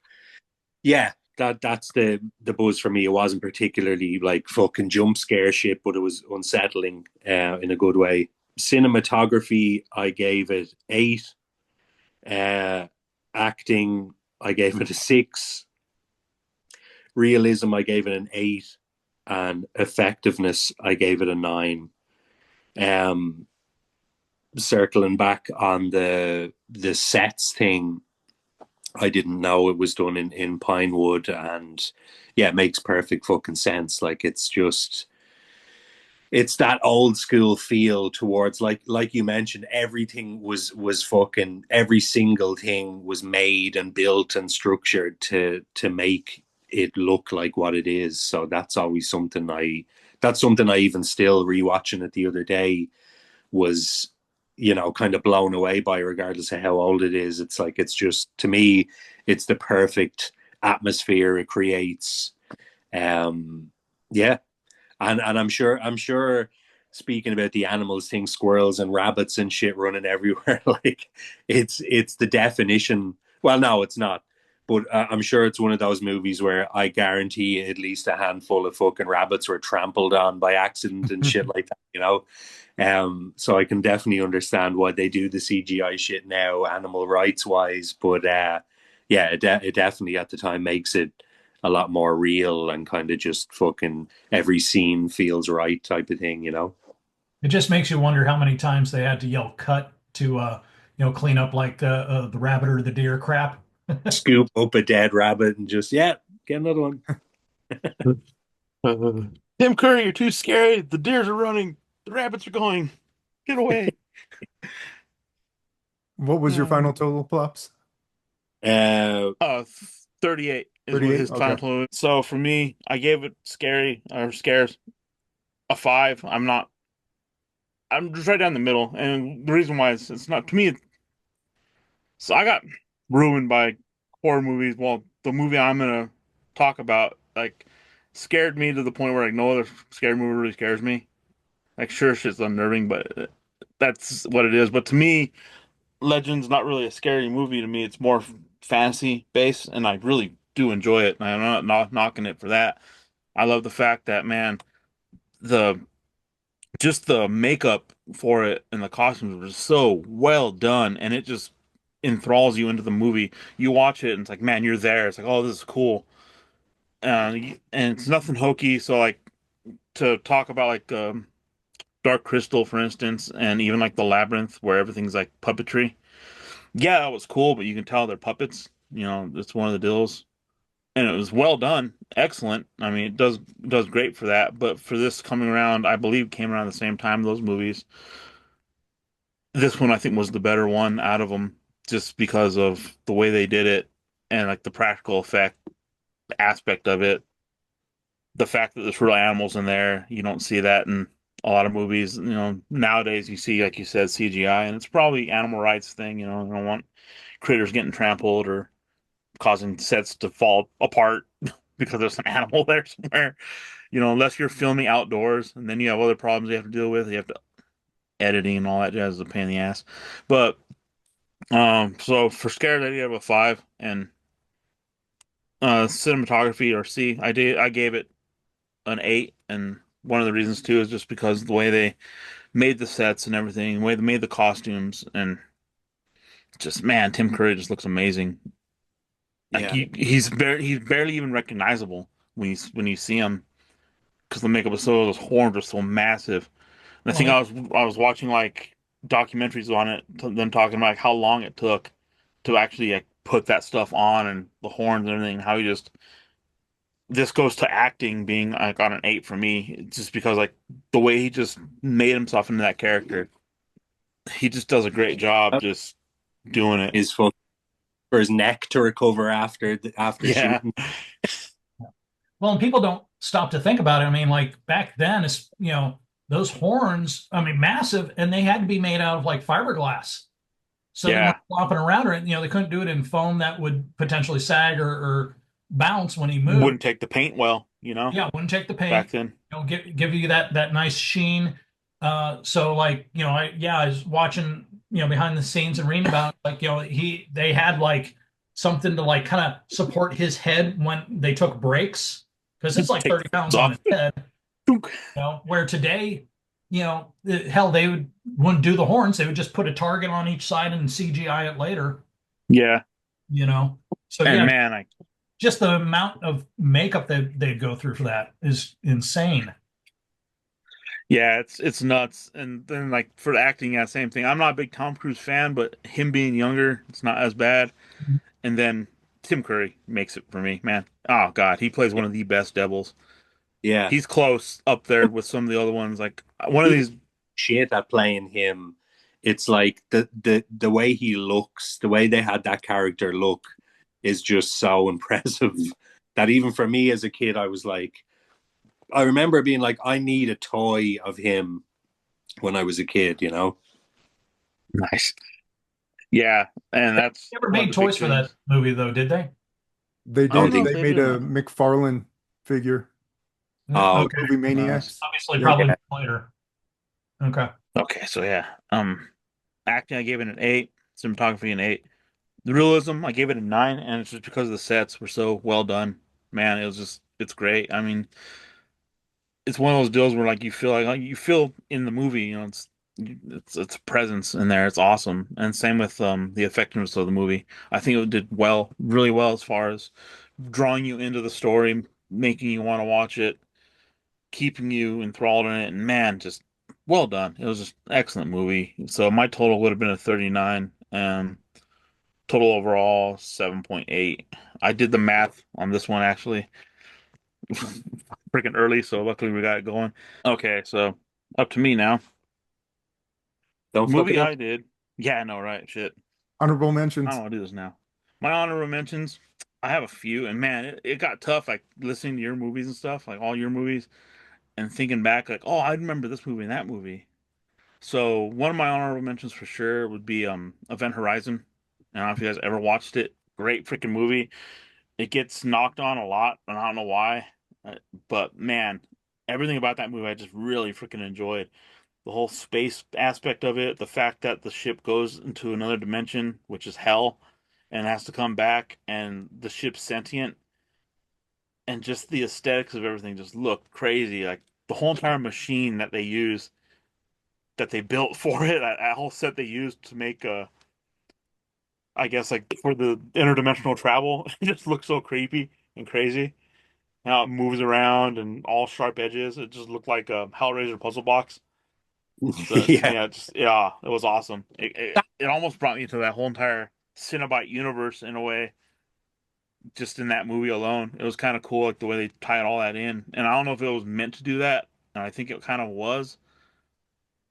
Speaker 3: yeah, that's the buzz for me. It wasn't particularly like fucking jump scare shit, but it was unsettling in a good way. Cinematography, I gave it 8. Acting, I gave it a 6. Realism, I gave it an 8, and effectiveness, I gave it a 9. Circling back on the sets thing, I didn't know it was done in Pinewood, and yeah, it makes perfect fucking sense. Like it's that old school feel towards, like you mentioned, everything was fucking, every single thing was made and built and structured to make it look like what it is. So that's always something I even still rewatching it the other day was, kind of blown away by, regardless of how old it is. It's like, it's just, to me, it's the perfect atmosphere it creates. Yeah. And I'm sure, speaking about the animals thing, squirrels and rabbits and shit running everywhere, like it's the definition. Well, no, it's not. But I'm sure it's one of those movies where I guarantee at least a handful of fucking rabbits were trampled on by accident and shit like that. So I can definitely understand why they do the CGI shit now, animal rights wise. But yeah, it definitely at the time makes it a lot more real and kind of just fucking every scene feels right type of thing.
Speaker 4: It just makes you wonder how many times they had to yell cut to clean up like the rabbit or the deer crap.
Speaker 3: Scoop up a dead rabbit and just, yeah, get another one.
Speaker 5: Tim Curry, you're too scary. The deers are running. The rabbits are going. Get away.
Speaker 2: What was your final total, Plops?
Speaker 5: 38 is what
Speaker 2: 38?
Speaker 5: his
Speaker 2: Okay.
Speaker 5: final total. So for me, I gave it scares a 5. I'm just right down the middle. And the reason why is it's not, to me, so I got ruined by horror movies. Well, the movie I'm gonna talk about, like, scared me to the point where, like, no other scary movie really scares me. Like, sure, shit's unnerving, but that's what it is. But to me, Legend's not really a scary movie. To me, it's more fantasy based, and I really do enjoy it. And I'm not knocking it for that. I love the fact that, man, the just the makeup for it and the costumes were just so well done, and it just enthralls you into the movie. You watch it, and it's like, man, you're there. It's like, oh, this is cool, and it's nothing hokey. So, like, to talk about, like, Dark Crystal, for instance, and even like the Labyrinth, where everything's like puppetry. Yeah, that was cool, but you can tell they're puppets. It's one of the deals, and it was well done, excellent. I mean, it does great for that. But for this coming around, I believe came around the same time those movies. This one I think was the better one out of them, just because of the way they did it and like the practical effect aspect of it. The fact that there's real animals in there, you don't see that in a lot of movies. Nowadays you see, like you said, CGI, and it's probably animal rights thing. You don't want critters getting trampled or causing sets to fall apart because there's an animal there somewhere. Unless you're filming outdoors, and then you have other problems you have to deal with. You have to editing and all that jazz is a pain in the ass. But so for Scared, I gave it a 5, and cinematography, or I gave it an 8, and one of the reasons too is just because the way they made the sets and everything, the way they made the costumes, and just, man, Tim Curry just looks amazing. Like,
Speaker 3: Yeah.
Speaker 5: he's barely even recognizable when you see him, because the makeup is those horns are so massive. And I think I was watching like documentaries on it, them talking about like how long it took to actually, like, put that stuff on, and the horns and everything. How he just this goes to acting being like on an 8 for me, just because, like, the way he just made himself into that character. He just does a great job just doing it.
Speaker 3: His fuck for his neck to recover after
Speaker 5: Yeah.
Speaker 3: shooting.
Speaker 4: Well, and people don't stop to think about it. I mean, like back then, it's those horns, I mean, massive, and they had to be made out of like fiberglass. So they weren't
Speaker 5: Yeah,
Speaker 4: flopping around, or they couldn't do it in foam that would potentially sag or bounce when he moved.
Speaker 5: wouldn't take the paint well,
Speaker 4: Yeah, wouldn't take the paint,
Speaker 5: back then.
Speaker 4: give you that nice sheen. So like, I was watching, behind the scenes and reading about like, they had like something to like kind of support his head when they took breaks because it's like
Speaker 5: Take
Speaker 4: 30
Speaker 5: the
Speaker 4: pounds on
Speaker 5: off.
Speaker 4: his head. Where today, hell, wouldn't do the horns. They would just put a target on each side and CGI it later,
Speaker 5: Yeah,
Speaker 4: you know. So
Speaker 5: and
Speaker 4: yeah,
Speaker 5: man, I
Speaker 4: just the amount of makeup that they'd go through for that is insane.
Speaker 5: yeah, it's nuts. And then like for the acting, yeah, same thing. I'm not a big Tom Cruise fan, but him being younger, it's not as bad. And then Tim Curry makes it for me, man. Oh God, he plays one of the best devils.
Speaker 3: Yeah.
Speaker 5: He's close up there with some of the other ones. Like one of
Speaker 3: He
Speaker 5: these,
Speaker 3: shit at playing him. It's like the way he looks, the way they had that character look is just so impressive that even for me as a kid, I was like, I remember being like, I need a toy of him when I was a kid, you know?
Speaker 5: nice. Yeah, and
Speaker 4: They
Speaker 5: that's
Speaker 4: never
Speaker 5: one of
Speaker 4: made
Speaker 5: the big
Speaker 4: toys for that
Speaker 5: things.
Speaker 4: movie though, did they?
Speaker 2: They
Speaker 5: I don't
Speaker 2: did.
Speaker 5: know
Speaker 3: They,
Speaker 5: if
Speaker 2: They
Speaker 5: they
Speaker 2: made
Speaker 5: did or
Speaker 2: a
Speaker 5: not.
Speaker 2: McFarlane figure,
Speaker 3: oh,
Speaker 4: Okay.
Speaker 2: movie
Speaker 5: Nice.
Speaker 2: Maniacs.
Speaker 4: Obviously,
Speaker 2: Yep.
Speaker 4: probably
Speaker 3: yeah.
Speaker 4: later. Okay.
Speaker 5: Okay, so yeah, acting I gave it an 8, cinematography an 8. The realism I gave it a 9, and it's just because the sets were so well done. Man, it's great. I mean, it's one of those deals where like you feel in the movie, it's a presence in there. It's awesome. And same with the effectiveness of the movie. I think it did well, really well as far as drawing you into the story, making you want to watch it, keeping you enthralled in it, and man, just well done. It was just an excellent movie. So my total would have been a 39, and total overall 7.8. I did the math on this one actually freaking early, so luckily we got it going. Okay, so up to me now.
Speaker 3: Don't fuck it
Speaker 5: Movie
Speaker 3: up.
Speaker 5: I did. Yeah, I know, right? Shit.
Speaker 2: Honorable
Speaker 5: I don't
Speaker 2: mentions.
Speaker 5: want to do this now. My honorable mentions, I have a few, and man, it got tough like listening to your movies and stuff, like all your movies, and thinking back, like, oh, I remember this movie and that movie. So one of my honorable mentions for sure would be Event Horizon. I don't know if you guys ever watched it. Great freaking movie. It gets knocked on a lot, and I don't know why. But man, everything about that movie I just really freaking enjoyed. The whole space aspect of it, the fact that the ship goes into another dimension, which is hell, and has to come back, and the ship's sentient, and just the aesthetics of everything just look crazy. Like the whole entire machine that they use, that they built for it, that whole set they used to make I guess like for the interdimensional travel, it just looks so creepy and crazy. How it moves around and all sharp edges. It just looked like a Hellraiser puzzle box. So
Speaker 3: Yeah.
Speaker 5: yeah, yeah, it was awesome. It almost brought me to that whole entire Cinnabite universe in a way, just in that movie alone. It was kind of cool, like the way they tied all that in. And I don't know if it was meant to do that, and I think it kind of was.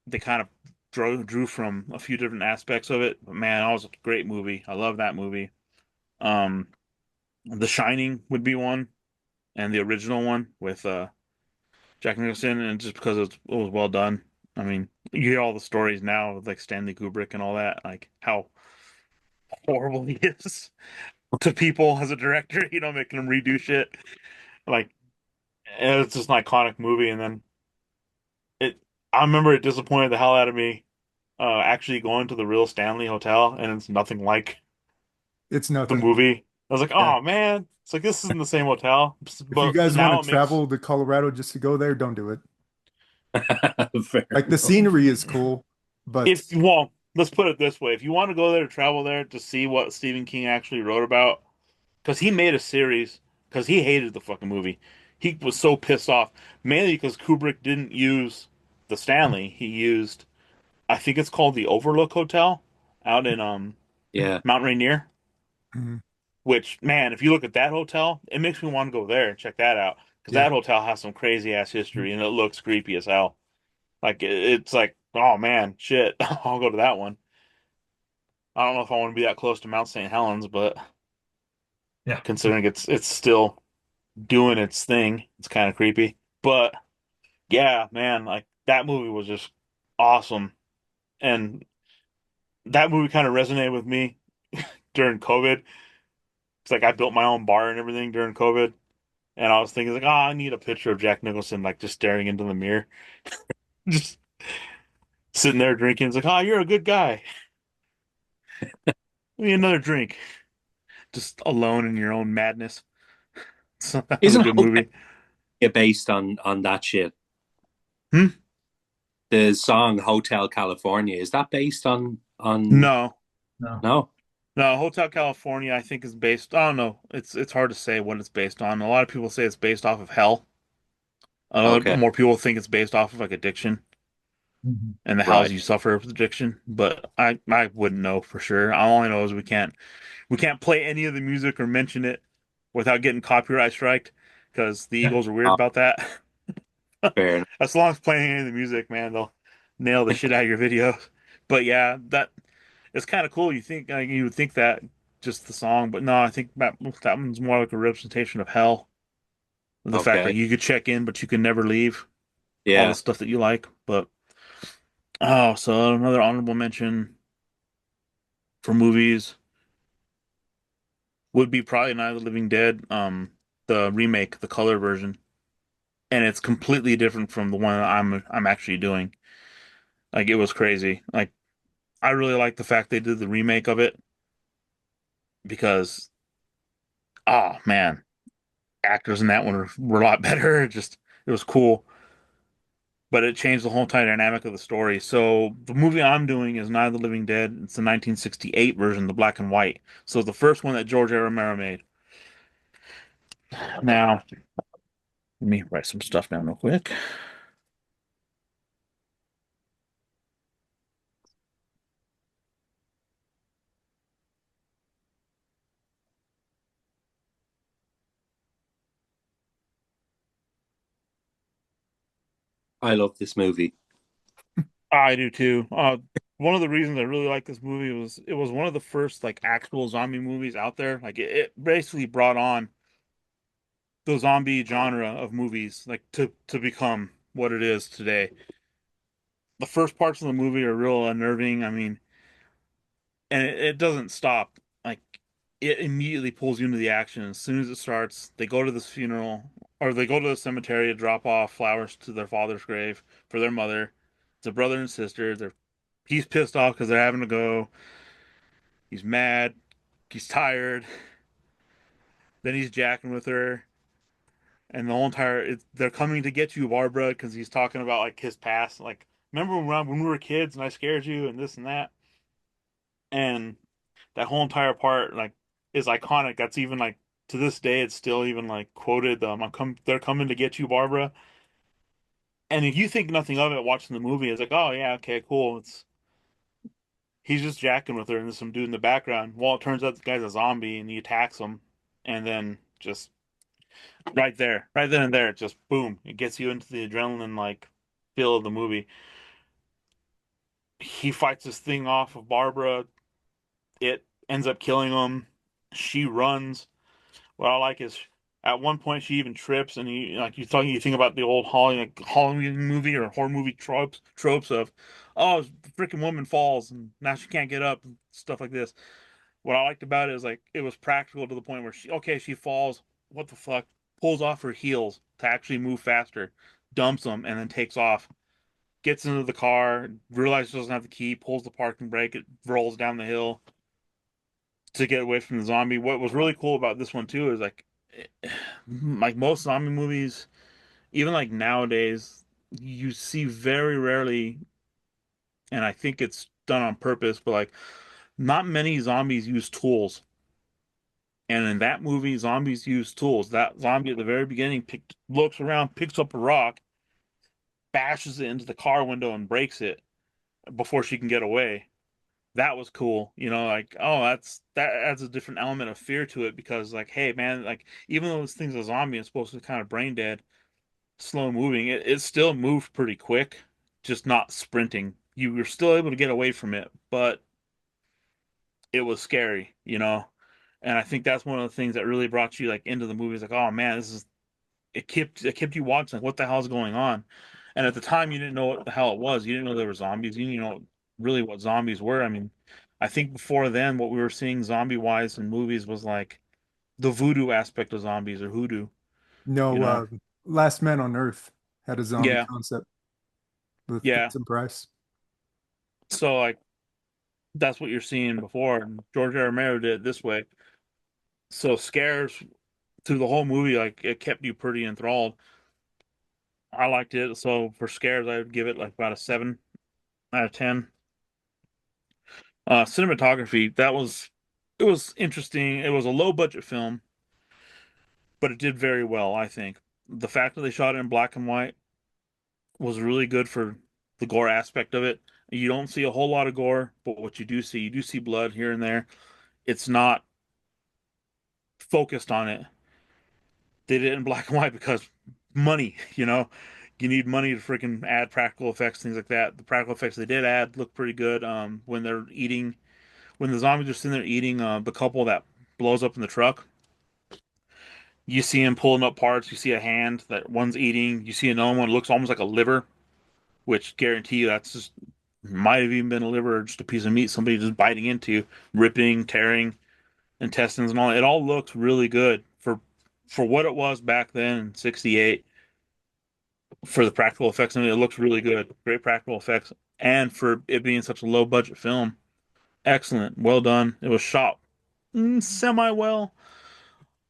Speaker 5: They kind of drew from a few different aspects of it. But man, that was a great movie. I love that movie. Um, The Shining would be one, and the original one with Jack Nicholson, and just because it was well done. I mean, you hear all the stories now with like Stanley Kubrick and all that, like how horrible he is to people as a director, making them redo shit. Like, and it's just an iconic movie. And then it, I remember it disappointed the hell out of me, actually going to the real Stanley Hotel, and it's nothing like
Speaker 2: It's
Speaker 5: the
Speaker 2: nothing.
Speaker 5: movie. I was like,
Speaker 3: Yeah.
Speaker 5: oh man, it's like this isn't the same hotel.
Speaker 2: If you
Speaker 5: But
Speaker 2: guys want
Speaker 5: now
Speaker 2: to
Speaker 5: it makes
Speaker 2: travel to Colorado just to go there, don't do it.
Speaker 3: Fair
Speaker 2: Like the
Speaker 3: enough.
Speaker 2: scenery is cool, but
Speaker 5: if well, let's put it this way: if you want to go there, travel there to see what Stephen King actually wrote about, because he made a series, because he hated the fucking movie. He was so pissed off, mainly because Kubrick didn't use the Stanley. He used, I think it's called the Overlook Hotel out in
Speaker 3: Yeah.
Speaker 5: Mount Rainier.
Speaker 2: Mhm.
Speaker 5: Which, man, if you look at that hotel, it makes me want to go there and check that out, because
Speaker 2: Yeah.
Speaker 5: that hotel has some crazy ass history and it looks creepy as hell. Like it's like, oh man, shit, I'll go to that one. I don't know if I want to be that close to Mount St. Helens, but
Speaker 4: Yeah.
Speaker 5: considering it's still doing its thing, it's kind of creepy. But yeah, man, like that movie was just awesome. And that movie kind of resonated with me during COVID. It's like I built my own bar and everything during COVID. And I was thinking like, oh, I need a picture of Jack Nicholson like just staring into the mirror. Just sitting there drinking. It's like, oh, you're a good guy. Give me another drink. Just alone in your own madness. So that was a
Speaker 3: Isn't
Speaker 5: good
Speaker 3: Hotel
Speaker 5: movie.
Speaker 3: based on that shit?
Speaker 5: Hmm?
Speaker 3: The song Hotel California, is that based on
Speaker 5: No.
Speaker 4: No.
Speaker 3: no?
Speaker 5: No, Hotel California, I think is based. I don't know. It's hard to say what it's based on. A lot of people say it's based off of Hell.
Speaker 3: Okay,
Speaker 5: More people think it's based off of like addiction
Speaker 4: Mhm.
Speaker 5: and the
Speaker 3: right.
Speaker 5: hells you suffer with addiction. But I wouldn't know for sure. All I know is we can't play any of the music or mention it without getting copyright striked because the
Speaker 4: Yeah.
Speaker 5: Eagles are weird
Speaker 3: Oh,
Speaker 5: about that.
Speaker 3: fair enough.
Speaker 5: As long as playing any of the music, man, they'll nail the shit out of your videos. But yeah, that it's kind of cool. You would think that just the song, but no, I think that one's more like a representation of hell. The fact that
Speaker 3: Okay,
Speaker 5: you could check in, but you can never leave. All the
Speaker 3: yeah.
Speaker 5: stuff that you like. But oh, so another honorable mention for movies would be probably Night of the Living Dead, the remake, the color version, and it's completely different from the one that I'm actually doing. Like it was crazy. Like I really like the fact they did the remake of it because oh man, actors in that one were a lot better. It was cool, but it changed the whole entire dynamic of the story. So the movie I'm doing is Night of the Living Dead. It's the 1968 version, the black and white. So the first one that George A. Romero made. Now, let me write some stuff down real quick.
Speaker 3: I love this movie.
Speaker 5: I do too. One of the reasons I really like this movie was it was one of the first like actual zombie movies out there. Like it basically brought on the zombie genre of movies like to become what it is today. The first parts of the movie are real unnerving. I mean, and it doesn't stop. Like it immediately pulls you into the action as soon as it starts. They go to this funeral or they go to the cemetery to drop off flowers to their father's grave for their mother. It's a brother and sister. He's pissed off because they're having to go. He's mad. He's tired. Then he's jacking with her, and the whole entire they're coming to get you, Barbara, because he's talking about like his past. Like, remember when we were kids and I scared you and this and that, and that whole entire part like is iconic. That's even like to this day, it's still even like quoted. They're coming to get you, Barbara. And if you think nothing of it, watching the movie, it's like, oh yeah, okay, cool. It's he's just jacking with her, and there's some dude in the background. Well, it turns out the guy's a zombie, and he attacks him, and then just right then and there, just boom, it gets you into the adrenaline like feel of the movie. He fights this thing off of Barbara. It ends up killing him. She runs. What I like is at one point she even trips, and you think about the old Halloween movie or horror movie tropes of, oh, the freaking woman falls and now she can't get up and stuff like this. What I liked about it is like it was practical to the point where she falls, what the fuck, pulls off her heels to actually move faster, dumps them, and then takes off. Gets into the car, realizes she doesn't have the key, pulls the parking brake, it rolls down the hill to get away from the zombie. What was really cool about this one too is like most zombie movies, even like nowadays, you see very rarely, and I think it's done on purpose, but like not many zombies use tools. And in that movie, zombies use tools. That zombie at the very beginning looks around, picks up a rock, bashes it into the car window, and breaks it before she can get away. That was cool. Like, oh, that adds a different element of fear to it because, like, hey, man, like, even though this thing's a zombie and supposed to be kind of brain dead, slow moving, it still moved pretty quick, just not sprinting. You were still able to get away from it, but it was scary. And I think that's one of the things that really brought you like into the movies. Like, oh man, it kept you watching. Like, what the hell's going on? And at the time, you didn't know what the hell it was. You didn't know there were zombies. You didn't know really what zombies were. I mean, I think before then, what we were seeing zombie-wise in movies was like the voodoo aspect of zombies or hoodoo, you
Speaker 2: No,
Speaker 5: know?
Speaker 2: Last Man on Earth had a zombie
Speaker 5: Yeah,
Speaker 2: concept with
Speaker 5: yeah.
Speaker 2: Vincent Price.
Speaker 5: So like that's what you're seeing before. And George R. Romero did it this way. So scares through the whole movie, like it kept you pretty enthralled. I liked it. So for scares, I would give it like about a 7 out of 10. Cinematography, it was interesting. It was a low budget film, but it did very well, I think. The fact that they shot it in black and white was really good for the gore aspect of it. You don't see a whole lot of gore, but what you do see blood here and there. It's not focused on it. They did it in black and white because money, you know. You need money to freaking add practical effects, things like that. The practical effects they did add look pretty good. When they're eating, when the zombies are sitting there eating, the couple that blows up in the truck, you see him pulling up parts. You see a hand that one's eating. You see another one looks almost like a liver, which guarantee you that's just might have even been a liver or just a piece of meat somebody just biting into, ripping, tearing intestines and all. It all looks really good for what it was back then in '68. For the practical effects, and it looks really good. Great practical effects, and for it being such a low budget film, excellent, well done. It was shot semi well.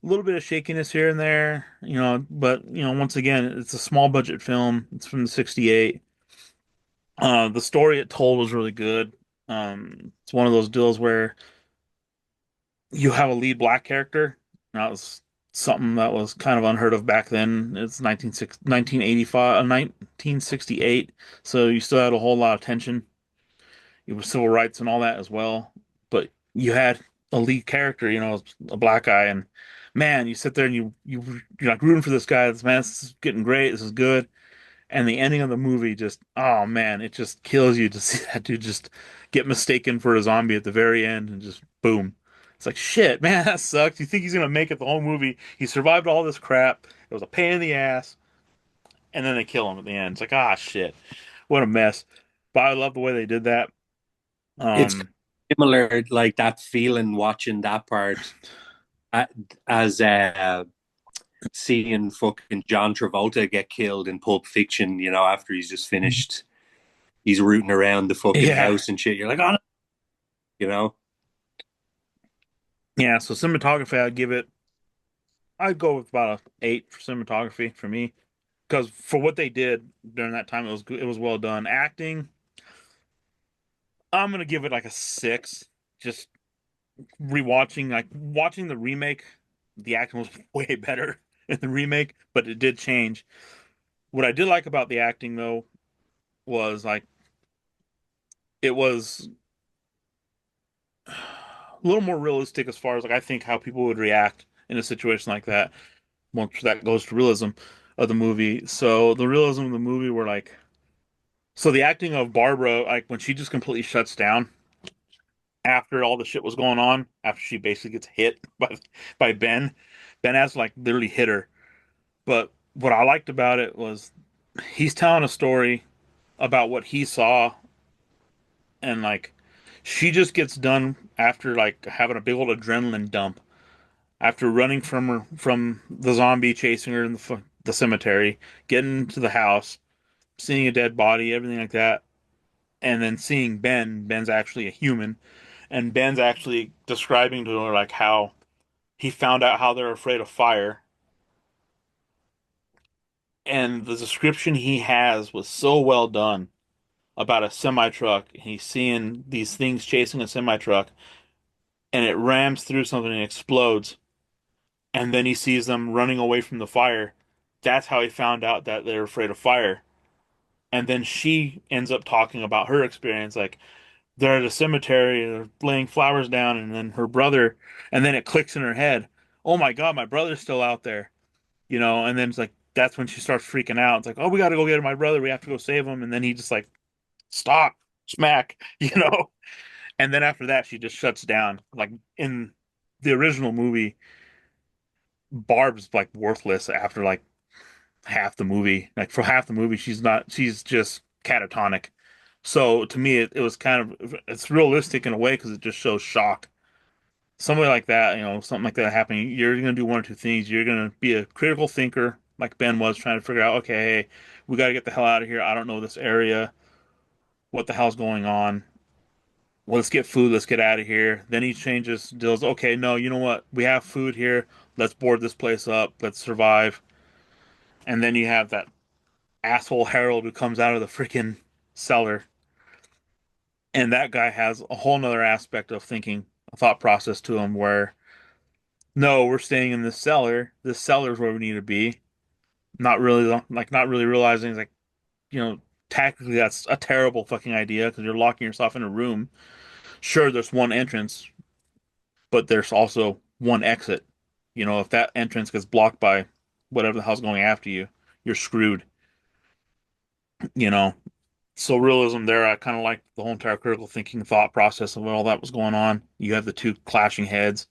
Speaker 5: A little bit of shakiness here and there, but once again, it's a small budget film. It's from the '68. The story it told was really good. It's one of those deals where you have a lead black character. That was something that was kind of unheard of back then. It's 1985, 1968, so you still had a whole lot of tension. It was civil rights and all that as well. But you had a lead character, a black guy, and man, you sit there and you're like rooting for this guy. This is getting great. This is good. And the ending of the movie just, oh man, it just kills you to see that dude just get mistaken for a zombie at the very end and just boom. It's like, shit, man, that sucks. You think he's gonna make it the whole movie? He survived all this crap. It was a pain in the ass, and then they kill him at the end. It's like, ah, shit, what a mess. But I love the way they did that.
Speaker 3: It's
Speaker 5: Um,
Speaker 3: similar, like that feeling watching that part a- as seeing fucking John Travolta get killed in Pulp Fiction. After he's just finished, he's rooting around the fucking
Speaker 5: yeah,
Speaker 3: house and shit. You're like, oh, no. you know.
Speaker 5: yeah. So cinematography, I'd go with about a 8 for cinematography for me because for what they did during that time, it was good. It was well done. Acting, I'm gonna give it like a 6. Just rewatching, like watching the remake, the acting was way better in the remake, but it did change. What I did like about the acting though was like it was a little more realistic as far as like I think how people would react in a situation like that. Once that goes to realism of the movie. So the realism of the movie were like so the acting of Barbara, like when she just completely shuts down after all the shit was going on, after she basically gets hit by Ben. Ben has like literally hit her. But what I liked about it was he's telling a story about what he saw, and like she just gets done after like having a big old adrenaline dump after running from the zombie chasing her in the cemetery, getting to the house, seeing a dead body, everything like that, and then seeing Ben. Ben's actually a human, and Ben's actually describing to her like how he found out how they're afraid of fire, and the description he has was so well done about a semi truck. He's seeing these things chasing a semi truck, and it rams through something and explodes. And then he sees them running away from the fire. That's how he found out that they're afraid of fire. And then she ends up talking about her experience. Like they're at a cemetery, they're laying flowers down, and then her brother, and then it clicks in her head. Oh my God, my brother's still out there, And then it's like that's when she starts freaking out. It's like, oh, we got to go get my brother. We have to go save him. And then he just like stop, smack. And then after that, she just shuts down. Like in the original movie, Barb's like worthless after like half the movie. Like for half the movie, she's just catatonic. So to me, it was kind of it's realistic in a way because it just shows shock. Somebody like that, something like that happening, you're gonna do one or two things. You're gonna be a critical thinker, like Ben was trying to figure out, okay, hey, we got to get the hell out of here. I don't know this area. What the hell's going on? Well, let's get food. Let's get out of here. Then he changes deals. Okay, no, you know what? We have food here. Let's board this place up. Let's survive. And then you have that asshole Harold who comes out of the freaking cellar. And that guy has a whole nother aspect of thinking, a thought process to him where, no, we're staying in this cellar. This cellar is where we need to be. Not really realizing, like, you know, tactically that's a terrible fucking idea because you're locking yourself in a room. Sure, there's one entrance, but there's also one exit. If that entrance gets blocked by whatever the hell's going after you, you're screwed. You know, so realism there, I kind of like the whole entire critical thinking thought process of all that was going on. You have the two clashing heads.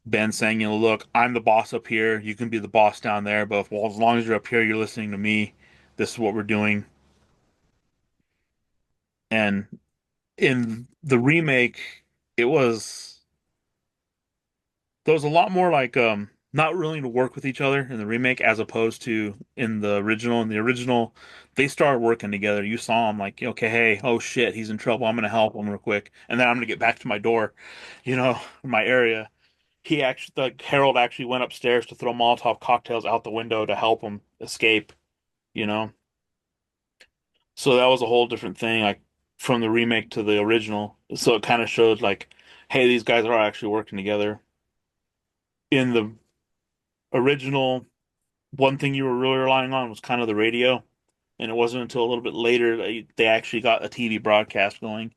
Speaker 5: Ben saying, look, I'm the boss up here. You can be the boss down there, but well, as long as you're up here, you're listening to me. This is what we're doing. And in the remake, it was there was a lot more like not willing to work with each other in the remake as opposed to in the original. In the original, they started working together. You saw him like, okay, hey, oh shit, he's in trouble. I'm gonna help him real quick, and then I'm gonna get back to my door, my area. The Harold actually went upstairs to throw Molotov cocktails out the window to help him escape. You know, so that was a whole different thing, like from the remake to the original. So it kind of showed like, hey, these guys are actually working together. In the original, one thing you were really relying on was kind of the radio, and it wasn't until a little bit later that they actually got a TV broadcast going.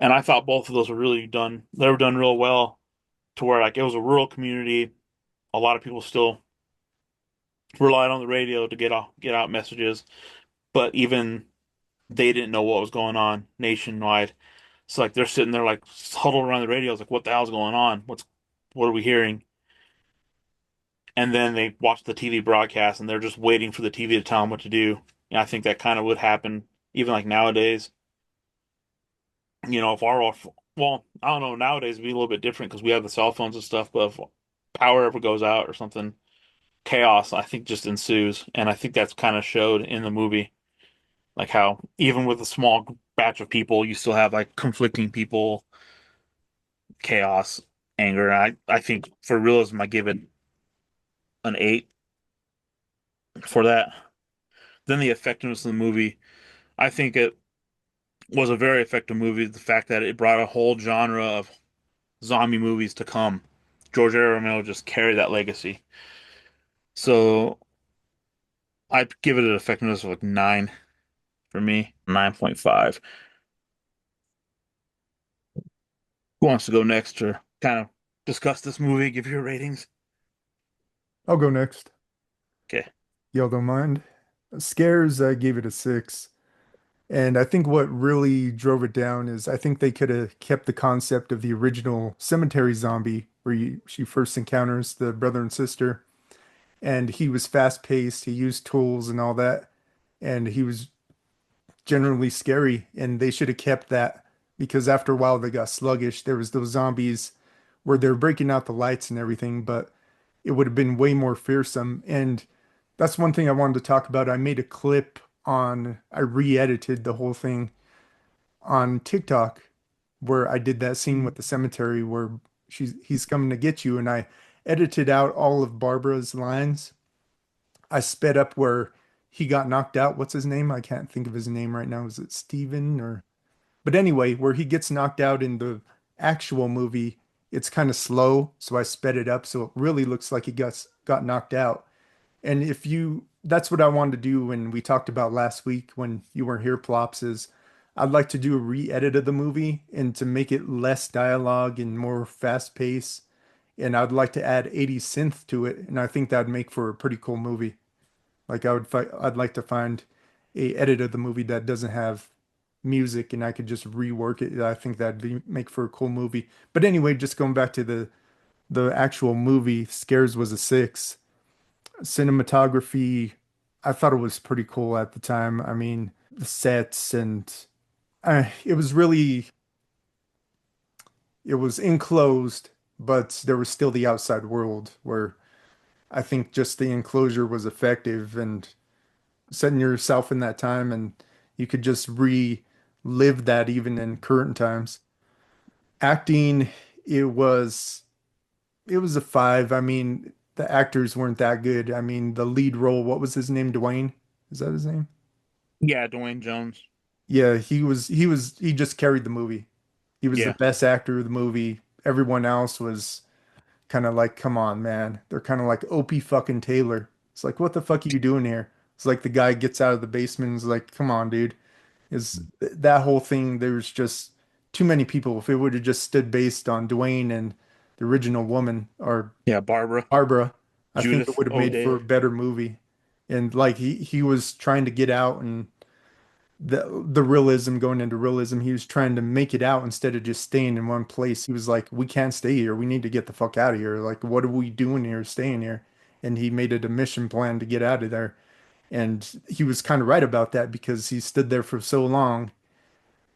Speaker 5: And I thought both of those were really done. They were done real well to where like it was a rural community. A lot of people still relied on the radio to get out messages, but even they didn't know what was going on nationwide. So like they're sitting there like huddled around the radio, like what the hell's going on? What are we hearing? And then they watch the TV broadcast and they're just waiting for the TV to tell them what to do. And I think that kind of would happen even like nowadays. If well, I don't know, nowadays it'd be a little bit different because we have the cell phones and stuff, but if power ever goes out or something, chaos, I think, just ensues. And I think that's kind of showed in the movie. Like how even with a small batch of people, you still have like conflicting people, chaos, anger. I think for realism, I give it an 8 for that. Then the effectiveness of the movie, I think it was a very effective movie. The fact that it brought a whole genre of zombie movies to come. George A. Romero just carried that legacy. So I'd give it an effectiveness of like 9 for me, 9.5. Who wants to go next or kind of discuss this movie, give your ratings?
Speaker 2: I'll go next.
Speaker 5: Okay.
Speaker 2: Y'all don't mind. Scares, I gave it a 6. And I think what really drove it down is I think they could have kept the concept of the original cemetery zombie where she first encounters the brother and sister. And he was fast paced, he used tools and all that. And he was generally scary. And they should have kept that because after a while they got sluggish. There was those zombies where they're breaking out the lights and everything, but it would have been way more fearsome. And that's one thing I wanted to talk about. I made a clip I re-edited the whole thing on TikTok where I did that scene with the cemetery where he's coming to get you, and I edited out all of Barbara's lines. I sped up where he got knocked out. What's his name? I can't think of his name right now. Is it Steven or but anyway, where he gets knocked out in the actual movie, it's kind of slow, so I sped it up so it really looks like he got knocked out. And that's what I wanted to do when we talked about last week when you weren't here, Plops, is I'd like to do a re-edit of the movie and to make it less dialogue and more fast pace. And I'd like to add 80s synth to it, and I think that'd make for a pretty cool movie. Like I'd like to find a edit of the movie that doesn't have music and I could just rework it. I think make for a cool movie. But anyway, just going back to the actual movie, Scares was a 6. Cinematography, I thought it was pretty cool at the time. I mean, the sets and it was really, it was enclosed, but there was still the outside world where I think just the enclosure was effective and setting yourself in that time, and you could just relive that even in current times. Acting, it was it was a five. I mean, the actors weren't that good. I mean, the lead role, what was his name? Dwayne? Is that his name?
Speaker 5: Yeah, Dwayne Jones.
Speaker 2: Yeah, he just carried the movie. He was the
Speaker 5: Yeah.
Speaker 2: best actor of the movie. Everyone else was kind of like, come on, man. They're kind of like Opie fucking Taylor. It's like, what the fuck are you doing here? It's like the guy gets out of the basement and is like, come on, dude. Is that whole thing, there's just too many people. If it would have just stood based on Dwayne and the original woman or
Speaker 5: Yeah, Barbara.
Speaker 2: Barbara, I think it
Speaker 5: Judith
Speaker 2: would have made for a
Speaker 5: O'Dea.
Speaker 2: better movie. And like he was trying to get out, and the realism, going into realism, he was trying to make it out instead of just staying in one place. He was like, we can't stay here. We need to get the fuck out of here. Like, what are we doing here, staying here? And he made it a mission plan to get out of there. And he was kind of right about that because he stood there for so long.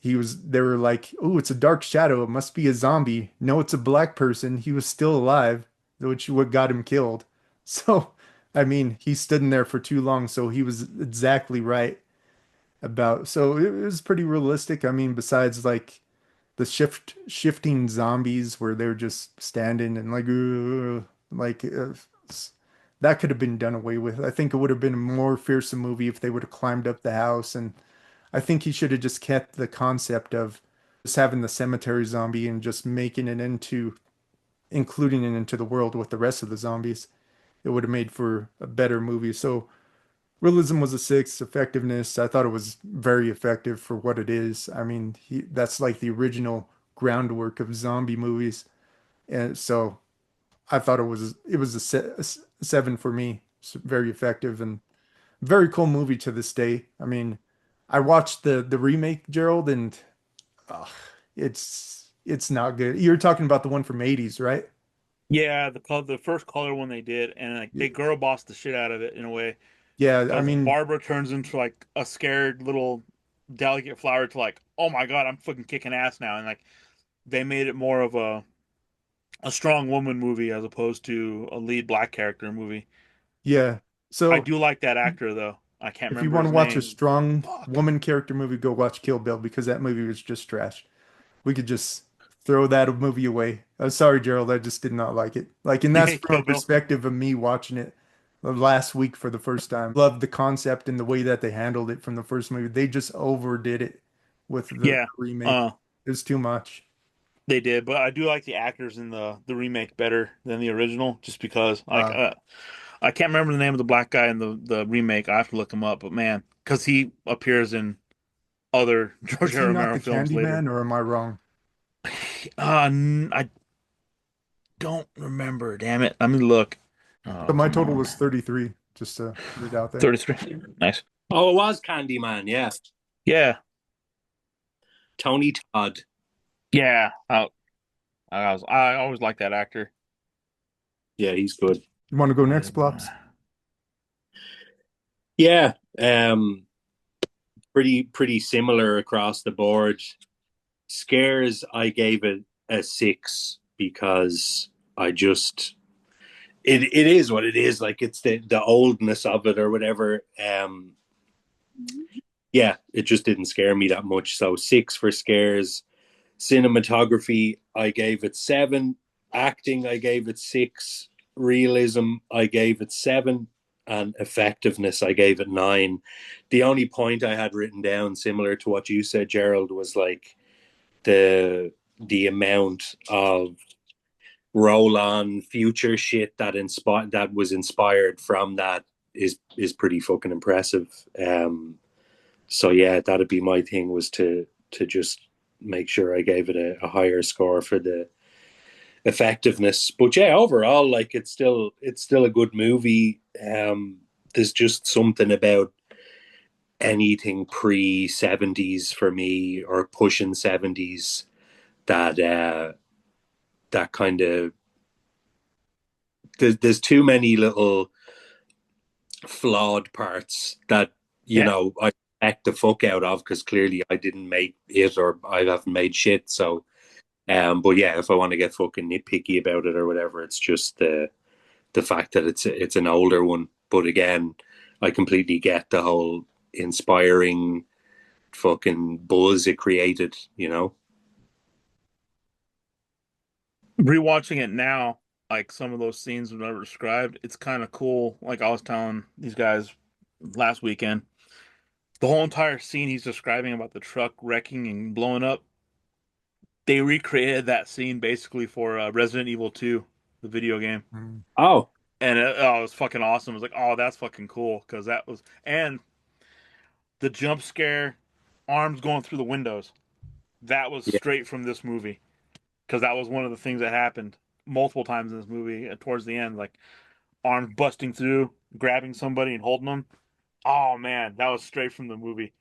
Speaker 2: They were like, oh, it's a dark shadow. It must be a zombie. No, it's a black person. He was still alive, which what got him killed. So, I mean, he stood in there for too long. So he was exactly right about, so it was pretty realistic. I mean, besides like the shifting zombies where they're just standing and like, that could have been done away with. I think it would have been a more fearsome movie if they would have climbed up the house. And I think he should have just kept the concept of just having the cemetery zombie and just making it into, including it into the world with the rest of the zombies. It would have made for a better movie. So realism was a six. Effectiveness, I thought it was very effective for what it is. I mean, that's like the original groundwork of zombie movies. And so I thought it was a seven for me. It's very effective and very cool movie to this day. I mean, I watched the remake, Gerald, and uh, it's not good. You're talking about the one from '80s, right?
Speaker 5: Yeah, the first color one they did, and like
Speaker 2: Y-
Speaker 5: they girl bossed the shit out of it in a way
Speaker 2: Yeah, I
Speaker 5: because
Speaker 2: mean,
Speaker 5: Barbara turns into like a scared little delicate flower to like, oh my God, I'm fucking kicking ass now, and like they made it more of a strong woman movie as opposed to a lead black character movie.
Speaker 2: yeah.
Speaker 5: I
Speaker 2: So
Speaker 5: do like that actor though. I can't
Speaker 2: if you
Speaker 5: remember
Speaker 2: want to
Speaker 5: his
Speaker 2: watch a
Speaker 5: name.
Speaker 2: strong
Speaker 5: Fuck.
Speaker 2: woman character movie, go watch Kill Bill because that movie was just trash. We could just throw that movie away. Sorry, Gerald, I just did not like it. Like, and
Speaker 5: You
Speaker 2: that's
Speaker 5: hate
Speaker 2: from a
Speaker 5: Kill Bill?
Speaker 2: perspective of me watching it last week for the first time. Loved the concept and the way that they handled it from the first movie. They just overdid it with the
Speaker 5: Yeah.
Speaker 2: remake.
Speaker 5: Uh,
Speaker 2: It was too much.
Speaker 5: they did, but I do like the actors in the remake better than the original, just because like
Speaker 2: Uh,
Speaker 5: I can't remember the name of the black guy in the remake. I have to look him up, but man, because he appears in other George
Speaker 2: is
Speaker 5: A.
Speaker 2: he not
Speaker 5: Romero
Speaker 2: the
Speaker 5: films later.
Speaker 2: Candyman, or am I wrong?
Speaker 5: I don't remember. Damn it. Let me look. Oh,
Speaker 2: So my
Speaker 5: come
Speaker 2: total
Speaker 5: on.
Speaker 2: was 33, just to put it out there.
Speaker 5: 33. Nice.
Speaker 3: Oh, it was Candyman, yeah.
Speaker 5: Yeah.
Speaker 3: Tony Todd.
Speaker 5: Yeah. I always like that actor.
Speaker 3: Yeah, he's good.
Speaker 2: You want to go next, Plops?
Speaker 3: Yeah, pretty similar across the board. Scares, I gave it a six because I just it is what it is. Like it's the oldness of it or whatever. Yeah, it just didn't scare me that much. So six for scares. Cinematography, I gave it seven. Acting, I gave it six. Realism, I gave it seven. And effectiveness, I gave it nine. The only point I had written down, similar to what you said, Gerald, was like the amount of roll on future shit that was inspired from that is pretty fucking impressive. So yeah, that'd be my thing, was to just make sure I gave it a higher score for the effectiveness. But yeah, overall, like it's still a good movie. There's just something about anything pre 70s for me, or pushing 70s, that that kind of there's too many little flawed parts that
Speaker 5: Yeah.
Speaker 3: I act the fuck out of because clearly I didn't make it or I haven't made shit. So, but yeah, if I want to get fucking nitpicky about it or whatever, it's just the fact that it's an older one. But again, I completely get the whole inspiring fucking buzz it created.
Speaker 5: Rewatching it now, like some of those scenes I've never described, it's kind of cool. Like I was telling these guys last weekend, the whole entire scene he's describing about the truck wrecking and blowing up, they recreated that scene basically for Resident Evil 2, the video game.
Speaker 2: Mm.
Speaker 3: Oh,
Speaker 5: And it was fucking awesome. It was like, oh, that's fucking cool because that was, and the jump scare, arms going through the windows, that was
Speaker 3: yeah,
Speaker 5: straight from this movie because that was one of the things that happened multiple times in this movie. Towards the end, like arms busting through, grabbing somebody and holding them. Oh man, that was straight from the movie.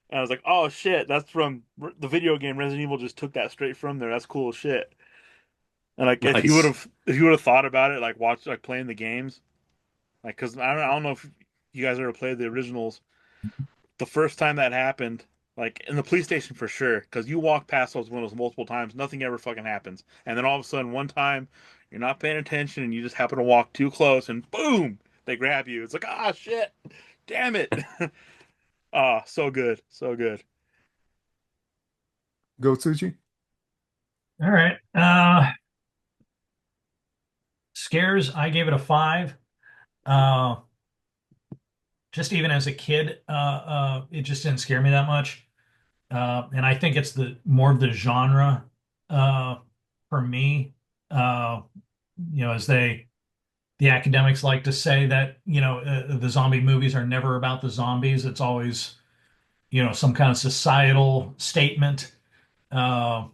Speaker 5: And I was like, oh shit, that's from the video game. Resident Evil just took that straight from there. That's cool as shit. And like
Speaker 3: nice.
Speaker 5: if you would have thought about it, like watch like playing the games, like because I don't know if you guys ever played the originals. The first time that happened, like in the police station for sure, because you walk past those windows multiple times, nothing ever fucking happens, and then all of a sudden one time you're not paying attention and you just happen to walk too close and boom, they grab you. It's like ah shit, damn it. Ah, so good, so good.
Speaker 2: Go Sushi.
Speaker 4: All right. Scares, I gave it a five. Uh, just even as a kid, it just didn't scare me that much. And I think it's the more of the genre uh, for me. Uh, as the academics like to say that the zombie movies are never about the zombies. It's always some kind of societal statement, uh,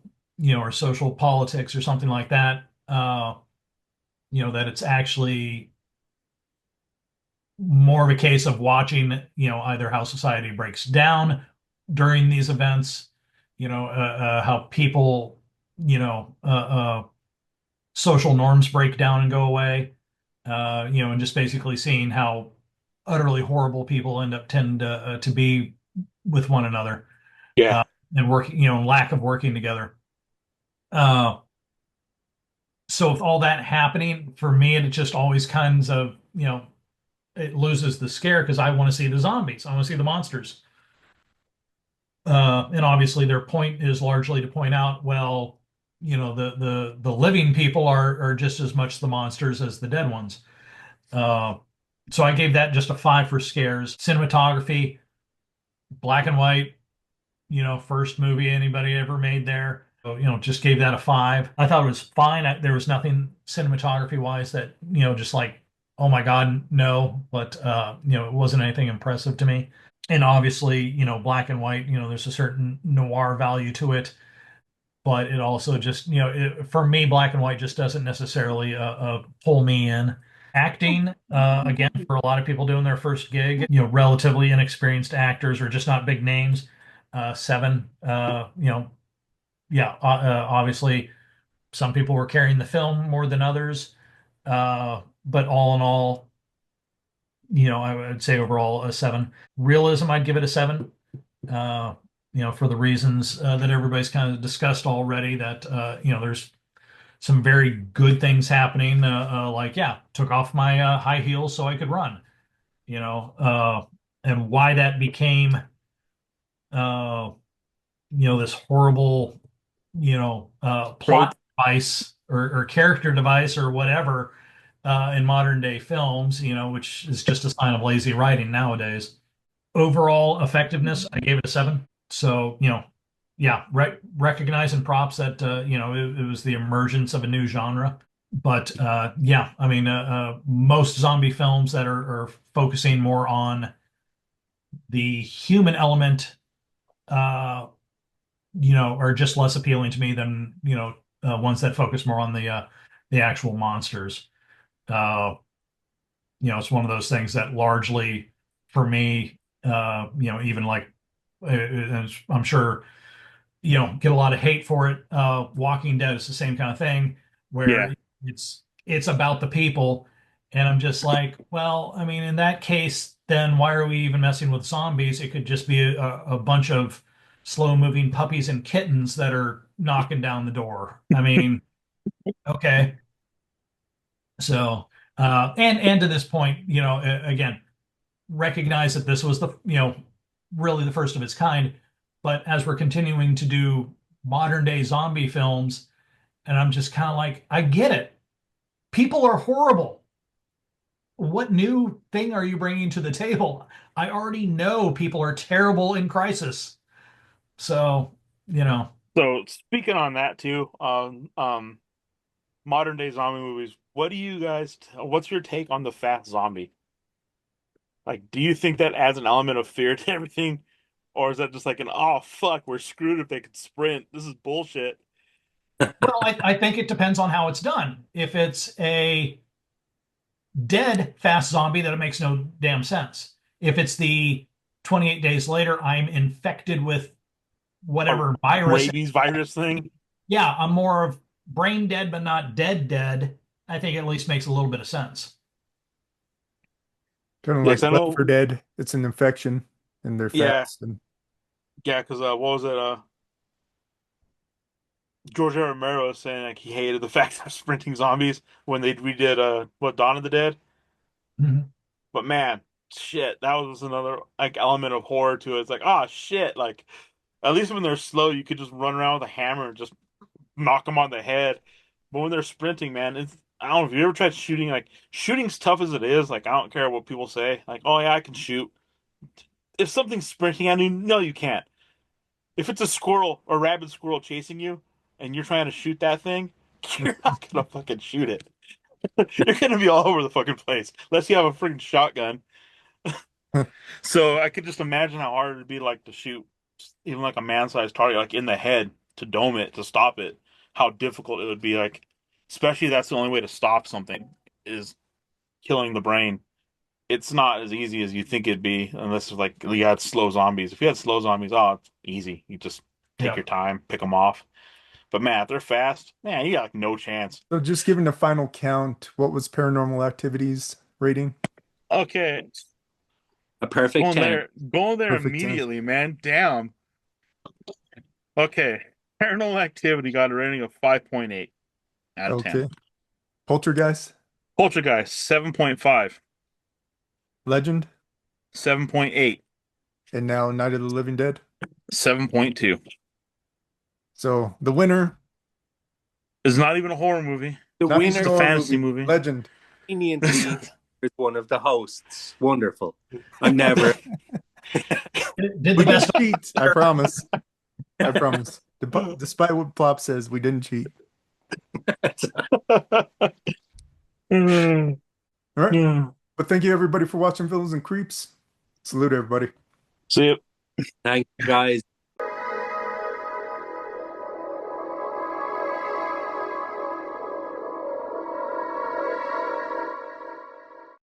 Speaker 4: or social politics or something like that. That it's actually more of a case of watching, either how society breaks down during these events, how people, social norms break down and go away, and just basically seeing how utterly horrible people tend to be with one another,
Speaker 3: Yeah,
Speaker 4: uh, and working, lack of working together. Uh, so with all that happening, for me, it just always kinds of, it loses the scare because I want to see the zombies. I want to see the monsters. And obviously their point is largely to point out, well, the living people are just as much the monsters as the dead ones. Uh, so I gave that just a five for scares. Cinematography, black and white, first movie anybody ever made there. So, just gave that a five. I thought it was fine. There was nothing cinematography wise that, just like, oh my God, no. But, it wasn't anything impressive to me. And obviously, black and white, there's a certain noir value to it. But it also just, for me, black and white just doesn't necessarily pull me in. Acting, again, for a lot of people doing their first gig, relatively inexperienced actors or just not big names. Seven, yeah, obviously, some people were carrying the film more than others. But all in all, I would say overall a seven. Realism, I'd give it a seven. Uh, for the reasons that everybody's kind of discussed already, that there's some very good things happening. Like, yeah, took off my high heels so I could run. And why that became, uh, this horrible,
Speaker 3: trope.
Speaker 4: plot device or character device or whatever in modern day films, which is just a sign of lazy writing nowadays. Overall effectiveness, I gave it a seven. So, yeah, recognizing props that, it was the emergence of a new genre. But yeah, I mean, most zombie films that are focusing more on the human element, uh, are just less appealing to me than, ones that focus more on the actual monsters. Uh, it's one of those things that largely, for me, even like, I'm sure, get a lot of hate for it. Walking Dead is the same kind of thing
Speaker 5: Yeah,
Speaker 4: where it's about the people, And I'm just like, well, I mean, in that case, then why are we even messing with zombies? It could just be a bunch of slow moving puppies and kittens that are knocking down the door. I mean, okay. So, and to this point, again, recognize that this was the, really the first of its kind. But as we're continuing to do modern day zombie films, and I'm just kind of like, I get it. People are horrible. What new thing are you bringing to the table? I already know people are terrible in crisis. So, you know,
Speaker 5: So speaking on that too, modern day zombie movies. What do you guys? What's your take on the fast zombie? Like, do you think that adds an element of fear to everything, or is that just like an oh fuck, we're screwed if they could sprint? This is bullshit.
Speaker 4: well, I think it depends on how it's done. If it's a dead fast zombie, that it makes no damn sense. If it's the 28 days later, I'm infected with whatever virus.
Speaker 5: Rabies virus thing.
Speaker 4: Yeah, I'm more of brain dead, but not dead dead. I think it at least makes a little bit of sense.
Speaker 2: Kind of
Speaker 5: Yes,
Speaker 2: like
Speaker 5: I
Speaker 2: Left
Speaker 5: know.
Speaker 2: 4 Dead. It's an infection and they're
Speaker 5: Yeah,
Speaker 2: fast. And
Speaker 5: yeah. Because what was it? George A. Romero was saying like he hated the fact of sprinting zombies when they redid what Dawn of the Dead.
Speaker 4: Mhm.
Speaker 5: But man, shit, that was another like element of horror to it. It's like, oh shit, like at least when they're slow, you could just run around with a hammer and just knock them on the head. But when they're sprinting, man, it's I don't know if you ever tried shooting. Like shooting's tough as it is. Like I don't care what people say. Like, oh yeah, I can shoot. If something's sprinting at you, no, you can't. If it's a squirrel or rabid squirrel chasing you and you're trying to shoot that thing, you're not gonna fucking shoot it. You're gonna be all over the fucking place unless you have a freaking shotgun. So I could just imagine how hard it'd be like to shoot even like a man-sized target like in the head to dome it to stop it. How difficult it would be like, especially that's the only way to stop something is killing the brain. It's not as easy as you think it'd be unless like you had slow zombies. If you had slow zombies, oh, it's easy. You just take
Speaker 4: Yeah.
Speaker 5: your time, pick them off. But man, if they're fast, man, you got like no chance.
Speaker 2: so just giving a final count, what was Paranormal Activities rating?
Speaker 5: Okay,
Speaker 3: A perfect 10.
Speaker 5: going there
Speaker 2: Perfect 10.
Speaker 5: immediately, man. Damn. Okay, Paranormal Activity got a rating of 5.8 out of 10.
Speaker 2: Okay. Poltergeist,
Speaker 5: Poltergeist 7.5,
Speaker 2: Legend,
Speaker 5: 7.8,
Speaker 2: and now Night of the Living Dead.
Speaker 5: 7.2.
Speaker 2: So the winner
Speaker 5: It's not even a horror movie.
Speaker 3: The
Speaker 2: Not
Speaker 5: It's
Speaker 3: winner
Speaker 5: just a
Speaker 2: horror
Speaker 5: fantasy movie.
Speaker 2: Legend.
Speaker 3: conveniently is one of the hosts. Wonderful. I'm never.
Speaker 4: Did the
Speaker 2: We
Speaker 4: best.
Speaker 2: didn't cheat. I promise. I promise. Despite what Plop says, we didn't cheat.
Speaker 5: Mm,
Speaker 2: All right.
Speaker 5: yeah.
Speaker 2: But thank you everybody for watching Villains and Creeps. Salute everybody.
Speaker 5: See you.
Speaker 3: Thank you guys.